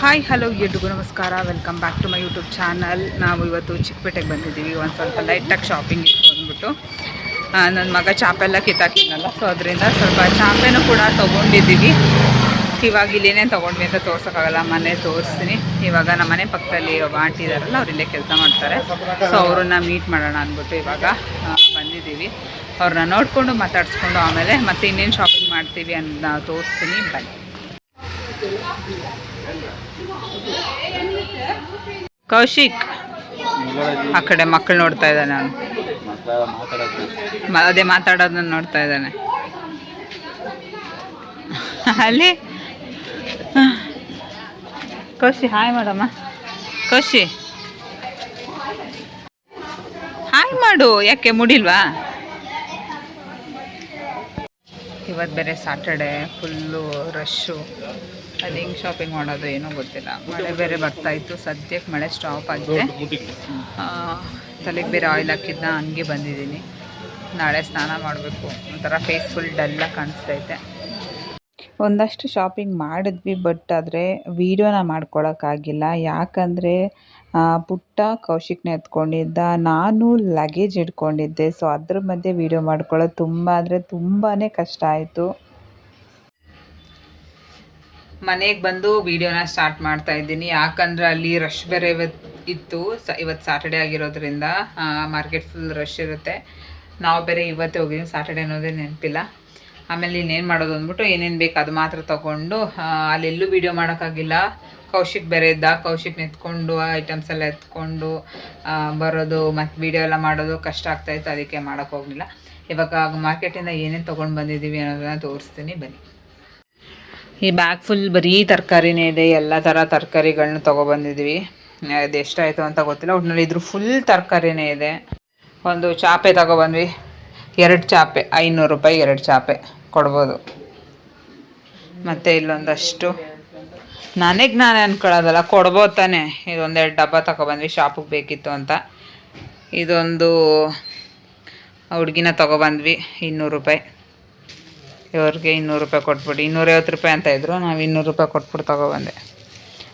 Hi hello ಎಲ್ರಿಗೂ ನಮಸ್ಕಾರ. Welcome back to my YouTube channel. ನಾವು ಇವತ್ತು ಚಿಕ್ಕಪೇಟೆಗೆ ಬಂದಿದ್ದೀವಿ. ಒಂದು ಸ್ವಲ್ಪ ಲೈಟಾಗಿ ಶಾಪಿಂಗ್ ಇತ್ತು ಅಂದ್ಬಿಟ್ಟು ನನ್ನ ಮಗ ಚಾಪೆಲ್ಲ ಕಿತ್ತಾಕಿದ್ನಲ್ಲ, ಸೊ ಅದರಿಂದ ಸ್ವಲ್ಪ ಚಾಪೆನೂ ಕೂಡ ತೊಗೊಂಡಿದ್ದೀವಿ. ಇವಾಗ ಇಲ್ಲೇನೇನು ತೊಗೊಂಡ್ವಿ ಅಂತ ತೋರ್ಸೋಕ್ಕಾಗಲ್ಲ, ಮನೆ ತೋರಿಸ್ತೀನಿ. ಇವಾಗ ನಮ್ಮ ಮನೆ ಪಕ್ಕದಲ್ಲಿ ಒಬ್ಬ ಆಂಟಿ ಇದ್ದಾರಲ್ಲ, ಅವ್ರು ಇಲ್ಲೇ ಕೆಲಸ ಮಾಡ್ತಾರೆ. ಸೊ ಅವ್ರನ್ನ ಮೀಟ್ ಮಾಡೋಣ ಅಂದ್ಬಿಟ್ಟು ಇವಾಗ ಬಂದಿದ್ದೀವಿ. ಅವ್ರನ್ನ ನೋಡಿಕೊಂಡು ಮಾತಾಡಿಸ್ಕೊಂಡು ಆಮೇಲೆ ಮತ್ತೆ ಇನ್ನೇನು ಶಾಪಿಂಗ್ ಮಾಡ್ತೀವಿ ಅಂತ ತೋರಿಸ್ತೀನಿ, ಬನ್ನಿ. ಕೌಶಿಕ್ ಆ ಕಡೆ ಮಕ್ಕಳು ನೋಡ್ತಾ ಇದ್ದಾನೆ. ಅವನು ಅದೇ ಮಾತಾಡೋದನ್ನ ನೋಡ್ತಾ ಇದ್ದಾನೆ ಅಲ್ಲಿ. ಕೌಶಿ ಹಾಯ್ ಮಾಡಮ್ಮ. ಕೌಶಿ ಹಾಯ್ ಮಾಡು. ಯಾಕೆ ಮುಡಿಲ್ವಾ? ಇವತ್ತು ಬೇರೆ ಸ್ಯಾಟರ್ಡೆ, ಫುಲ್ಲು ರಶ್ಶು. ಅದು ಹೆಂಗೆ ಶಾಪಿಂಗ್ ಮಾಡೋದು ಏನೋ ಗೊತ್ತಿಲ್ಲ. ಮಳೆ ಬೇರೆ ಬರ್ತಾಯಿತ್ತು. ಸದ್ಯಕ್ಕೆ ಮಳೆ ಸ್ಟಾಪ್ ಆಗಿದೆ. ತಲೆಗೆ ಬೇರೆ ಆಯಿಲ್ ಹಾಕಿದ್ನ, ಹಂಗೆ ಬಂದಿದ್ದೀನಿ. ನಾಳೆ ಸ್ನಾನ ಮಾಡಬೇಕು. ಒಂಥರ ಫೇಸ್ ಫುಲ್ ಡಲ್ಲಾಗಿ ಕಾಣಿಸ್ತೈತೆ. ಒಂದಷ್ಟು ಶಾಪಿಂಗ್ ಮಾಡಿದ್ವಿ, ಬಟ್ ಆದರೆ ವೀಡಿಯೋನ ಮಾಡ್ಕೊಳಕ್ಕಾಗಿಲ್ಲ. ಯಾಕಂದರೆ ಪುಟ್ಟ ಕೌಶಿಕ್ನ ಎತ್ಕೊಂಡಿದ್ದ, ನಾನು ಲಗೇಜ್ ಇಟ್ಕೊಂಡಿದ್ದೆ. ಸೊ ಅದ್ರ ಮಧ್ಯೆ ವೀಡಿಯೋ ಮಾಡ್ಕೊಳ್ಳೋದು ತುಂಬ ಅಂದರೆ ತುಂಬಾ ಕಷ್ಟ ಆಯಿತು. ಮನೆಗೆ ಬಂದು ವೀಡಿಯೋನ ಸ್ಟಾರ್ಟ್ ಮಾಡ್ತಾ ಇದ್ದೀನಿ. ಯಾಕಂದರೆ ಅಲ್ಲಿ ರಶ್ ಬೇರೆ ಇವತ್ತು ಸ್ಯಾಟರ್ಡೆ ಆಗಿರೋದ್ರಿಂದ ಮಾರ್ಕೆಟ್ ಫುಲ್ ರಶ್ ಇರುತ್ತೆ. ನಾವು ಬೇರೆ ಇವತ್ತೇ ಹೋಗಿದ್ದೀವಿ, ಸ್ಯಾಟರ್ಡೆ ಅನ್ನೋದೇ ನೆನಪಿಲ್ಲ. ಆಮೇಲೆ ಇನ್ನೇನು ಮಾಡೋದು ಅಂದ್ಬಿಟ್ಟು ಏನೇನು ಬೇಕು ಅದು ಮಾತ್ರ ತೊಗೊಂಡು ಅಲ್ಲೆಲ್ಲೂ ವೀಡಿಯೋ ಮಾಡೋಕ್ಕಾಗಿಲ್ಲ. ಕೌಶಿಕ್ ಬೇರೆ ಇದ್ದ. ಕೌಶಿಕ್ನ ಎತ್ಕೊಂಡು ಐಟಮ್ಸ್ ಎಲ್ಲ ಎತ್ಕೊಂಡು ಬರೋದು ಮತ್ತು ವೀಡಿಯೋ ಎಲ್ಲ ಮಾಡೋದು ಕಷ್ಟ ಆಗ್ತಾಯಿತ್ತು. ಅದಕ್ಕೆ ಮಾಡೋಕ್ಕೋಗಲಿಲ್ಲ. ಇವಾಗ ಮಾರ್ಕೆಟಿಂದ ಏನೇನು ತೊಗೊಂಡು ಬಂದಿದ್ದೀವಿ ಅನ್ನೋದನ್ನ ತೋರಿಸ್ತೀನಿ, ಬನ್ನಿ. ಈ ಬ್ಯಾಗ್ ಫುಲ್ ಬರೀ ತರಕಾರಿನೇ ಇದೆ. ಎಲ್ಲ ಥರ ತರಕಾರಿಗಳನ್ನ ತೊಗೊಬಂದಿದ್ವಿ. ಅದು ಎಷ್ಟಾಯಿತು ಅಂತ ಗೊತ್ತಿಲ್ಲ. ಒಟ್ಟಿನಲ್ಲಿ ಇದ್ರ ಫುಲ್ ತರಕಾರಿನೇ ಇದೆ. ಒಂದು ಚಾಪೆ ತೊಗೊಬಂದ್ವಿ. 2 ಚಾಪೆ 500 ರೂಪಾಯಿ 2 ಚಾಪೆ ಕೊಡ್ಬೋದು. ಮತ್ತು ಇಲ್ಲೊಂದಷ್ಟು ನಾನೇ ಅಂದ್ಕೊಳ್ಳೋದಲ್ಲ, ಕೊಡ್ಬೋದು ತಾನೆ. ಇದೊಂದೆರಡು ಡಬ್ಬ ತೊಗೊಬಂದ್ವಿ, ಶಾಪಿಗೆ ಬೇಕಿತ್ತು ಅಂತ. ಇದೊಂದು ಹುಡುಗಿನ ತೊಗೊಬಂದ್ವಿ 200 ರೂಪಾಯಿ. ಇವ್ರಿಗೆ 200 ರೂಪಾಯಿ ಕೊಟ್ಬಿಟ್ಟು 250 ರೂಪಾಯಿ ಅಂತ ಇದ್ರು. ನಾವು 200 ರೂಪಾಯಿ ಕೊಟ್ಬಿಟ್ಟು ತೊಗೊಬಂದೆ.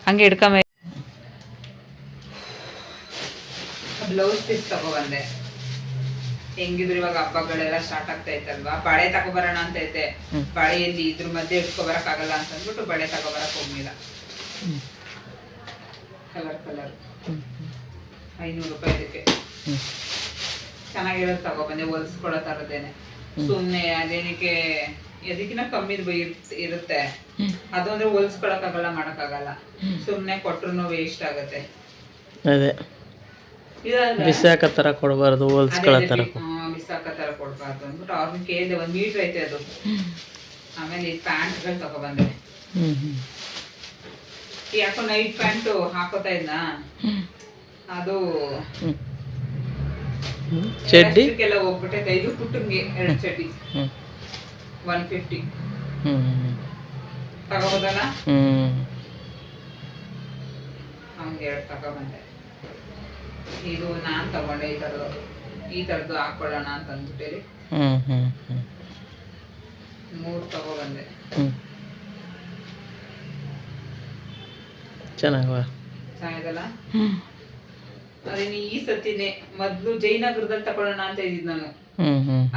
ಹಂಗೆ ಹಿಡ್ಕೊಂಬ. Blouse piece ತೊಗೊಬಂದೆ. ಹೆಂಗಿದ್ರು ಇವಾಗ ಹಬ್ಬಗಳೆಲ್ಲ ಸ್ಟಾರ್ಟ್ ಆಗ್ತಾ ಇತ್ತಲ್ವಾ, ಬಳೆ ತಗೊಬರೋಣ ಅಂತ ಐತೆ. ಬಳೆಯಲ್ಲಿ ಇದ್ರ ಮಧ್ಯೆ ಇಟ್ಕೊಬರಕ್ಕಾಗಲ್ಲ ಅಂತ ಅಂದ್ಬಿಟ್ಟು ಬಳೆ ತಗೊಬರಕ್ ಹೋಗ್ಲಿಲ್ಲ. ಕಲರ್ 500 ರೂಪಾಯಿ ಇದಕ್ಕೆ. ಚೆನ್ನಾಗಿರೋದು ತಗೊಬಂದೆ, ಹೊಲ್ಸ್ಕೊಡೋ ಥರದ್ದೇನೆ. ಸುಮ್ಮನೆ ಅದೇನಕ್ಕೆ ಎದಕ್ಕಿನ ಕಮ್ಮಿ ಇರುತ್ತೆ. ಅದು ಅಂದ್ರೆ ಹೊಲ್ಸ್ಕೊಳಕ್ಕಾಗಲ್ಲ, ಮಾಡೋಕ್ಕಾಗಲ್ಲ. ಸುಮ್ಮನೆ ಕೊಟ್ರು ವೇಸ್ಟ್ ಆಗುತ್ತೆ. ಅದೇ ಬಿಸಾಕ ಥರ ಕೊಡಬಾರ್ದು, ಹೊಲ್ಸ್ಕೊಳೋ ಥರ ಬಿಸಾಕ ಥರ ಕೊಡಬಾರ್ದು ಅಂದ್ಬಿಟ್ಟು ಅವ್ರನ್ನ ಕೇಳಿದೆ. 1 ಮೀಟ್ರ್ ಐತೆ ಅದು. ಆಮೇಲೆ ಈ ಪ್ಯಾಂಟ್ಗಳು ತಗೊಬಂದೆ. ಯಾಕೋ ನೈಟ್ ಪ್ಯಾಂಟು ಹಾಕೋತಾ ಇದ್ನ, ಅದು ಚಡ್ಡಿಗೆಲ್ಲ ಹೋಗ್ಬಿಟ್ಟೈತೆ. 5 ಪುಟ್ಟಂಗೆ 2 ಚಡ್ಡಿ 150 ತಗೋಬೋದಲ್ಲ. ಹಂಗೆ 2 ತಗೊಬಂದೆ. ಇದು ನಾನು ತಗೊಂಡೆ. ಈ ಥರದ್ದು ಹಾಕೊಳ್ಳೋಣ ಅಂತ ಅಂದ್ಬಿಟ್ಟೇಳಿ 3 ತಗೊಬಂದೆ. ಚೆನ್ನಾಗಲ್ಲ. ಅದೇನು ಈ ಸತಿನೇ ಮೊದ್ಲು ಜಯನಗರದಲ್ಲಿ ತಗೊಳ್ಳೋಣ ಅಂತ ಇದ್ದಿದ್ದು ನಾನು.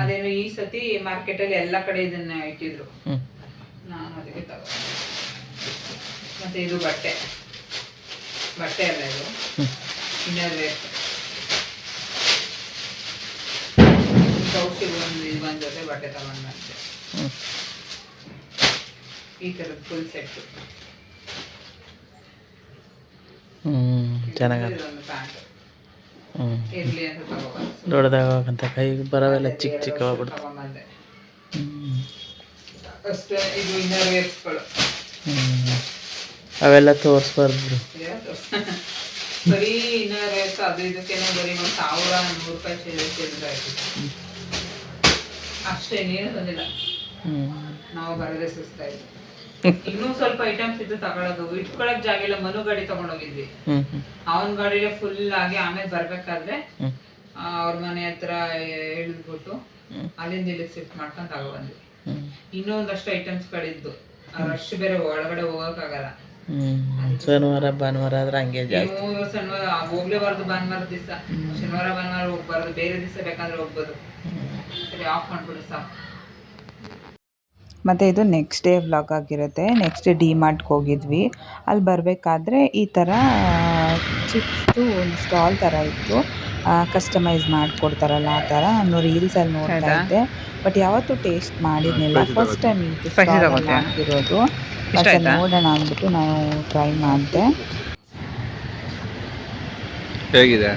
ಅದೇನು ಈ ಸತಿ ಮಾರ್ಕೆಟ್ ಅಲ್ಲಿ ಎಲ್ಲ ಕಡೆ ಇದನ್ನ ಇಟ್ಟಿದ್ರು. ನಾನು ಅದಕ್ಕೆ ತಗೊಂಡೆ. ಮತ್ತೆ ಇದು ಬಟ್ಟೆ ಅಲ್ಲ, ಇದು ಇನ್ನರ್ ವೇರ್. ಕೌಶಿಕ್ ಒಂದು ಜೊತೆ ಬಟ್ಟೆ ತಗೊಂಡೆ. ಈ ಥರದ ಫುಲ್ ಸೆಟ್. ಚೆನ್ನಾಗಲ್ಲ. ಪ್ಯಾಂಟ್ ಇರ್ಲಿ ಅಂತ ತಗೊಬಂದೆ. ದೊಡ್ಡದಾಗಂತ ಕೈಗೆ ಬರೋವೆಲ್ಲ ಚಿಕ್ಕ ಚಿಕ್ಕವಾಗ್ಬಿಡ್ತು. ಅಷ್ಟೇ. ಇದು ಇನ್ನರ್ ವೇರ್ಸ್ಗಳು. ಅವೆಲ್ಲ ತೋರಿಸ್ಬಾರ್ದು. ಬರೀ ಇನ್ನರ್ ವೇರ್ಸ್ ಅದು ಇದಕ್ಕೇನೆ ಬರೀ 1100 ರೂಪಾಯಿ ಚಿಲ್ಲರೆ ಆಯ್ತು ಅಷ್ಟೇ. ನೀನು ಬಂದಿಲ್ಲ. ನಾವು ಬರೋದೇ ಸುಸ್ತಾಯ್ತು. ಇನ್ನೂ ಸ್ವಲ್ಪ ಐಟಮ್ಸ್ ಇದ್ದು ತಗೊಳ್ಳೋದು. ಇಟ್ಕೊಳಕ್ ಜಾಗ ಇಲ್ಲ. ಮನು ಗಾಡಿ ತಗೊಂಡೋಗಿದ್ವಿ. ಅವನ್ ಗಾಡಿಲೇ ಫುಲ್ ಆಗಿ ಆಮೇಲೆ ಬರ್ಬೇಕಾದ್ರೆ ಅವ್ರ ಮನೆ ಹತ್ರ ಇಳಿದ್ಬಿಟ್ಟು ಅಲ್ಲಿಂದ ಇಲ್ಲಿಗೆ ಶಿಫ್ಟ್ ಮಾಡ್ಕೊಂಡು ತಗೊಬಂದ್ವಿ. ಇನ್ನೂ ಒಂದಷ್ಟು ಐಟಮ್ಸ್ ಗಳಿದ್ದು. ರಶ್ ಬೇರೆ, ಒಳಗಡೆ ಹೋಗಕ್ಕಾಗಲ್ಲ. ಶನಿವಾರ ಭಾನುವಾರ ಆದ್ರೆ ಹಂಗೆ ಜಾಸ್ತಿ. ನೀವು ಶನಿವಾರ ಹೋಗ್ಲೇಬಾರ್ದು, ಭಾನುವಾರ ದಿವಸ. ಶನಿವಾರ ಭಾನುವಾರ ಹೋಗ್ಬಾರ್ದು, ಬೇರೆ ದಿವಸ ಬೇಕಾದ್ರೆ ಹೋಗ್ಬೋದು. ಸರಿ, ಆಫ್ ಮಾಡ್ಬಿಡು ಸಾಕು. ಮತ್ತು ಇದು ನೆಕ್ಸ್ಟ್ ಡೇ ವ್ಲಾಗ್ ಆಗಿರುತ್ತೆ. ನೆಕ್ಸ್ಟ್ ಡೇ ಡಿಮಾರ್ಟ್ಗೆ ಹೋಗಿದ್ವಿ. ಅಲ್ಲಿ ಬರಬೇಕಾದ್ರೆ ಈ ಥರ ಚಿಪ್ಸ್ದು ಒಂದು ಸ್ಟಾಲ್ ಥರ ಇತ್ತು. ಕಸ್ಟಮೈಸ್ ಮಾಡಿಕೊಡ್ತಾರಲ್ಲ ಆ ಥರ. ನಾನು ರೀಲ್ಸಲ್ಲಿ ನೋಡ್ತಾ ಇದ್ದೆ, ಬಟ್ ಯಾವತ್ತೂ ಟೇಸ್ಟ್ ಮಾಡಿರಲಿಲ್ಲ. ಫಸ್ಟ್ ಟೈಮ್ ಇದು ಸ್ಟಾಲಲ್ಲಿ ಹಾಕಿರೋದು. ಅಸಲು ನೋಡೋಣ ಅಂದ್ಬಿಟ್ಟು ನಾನು ಟ್ರೈ ಮಾಡಿದೆ. ಹೇಗಿದೆ?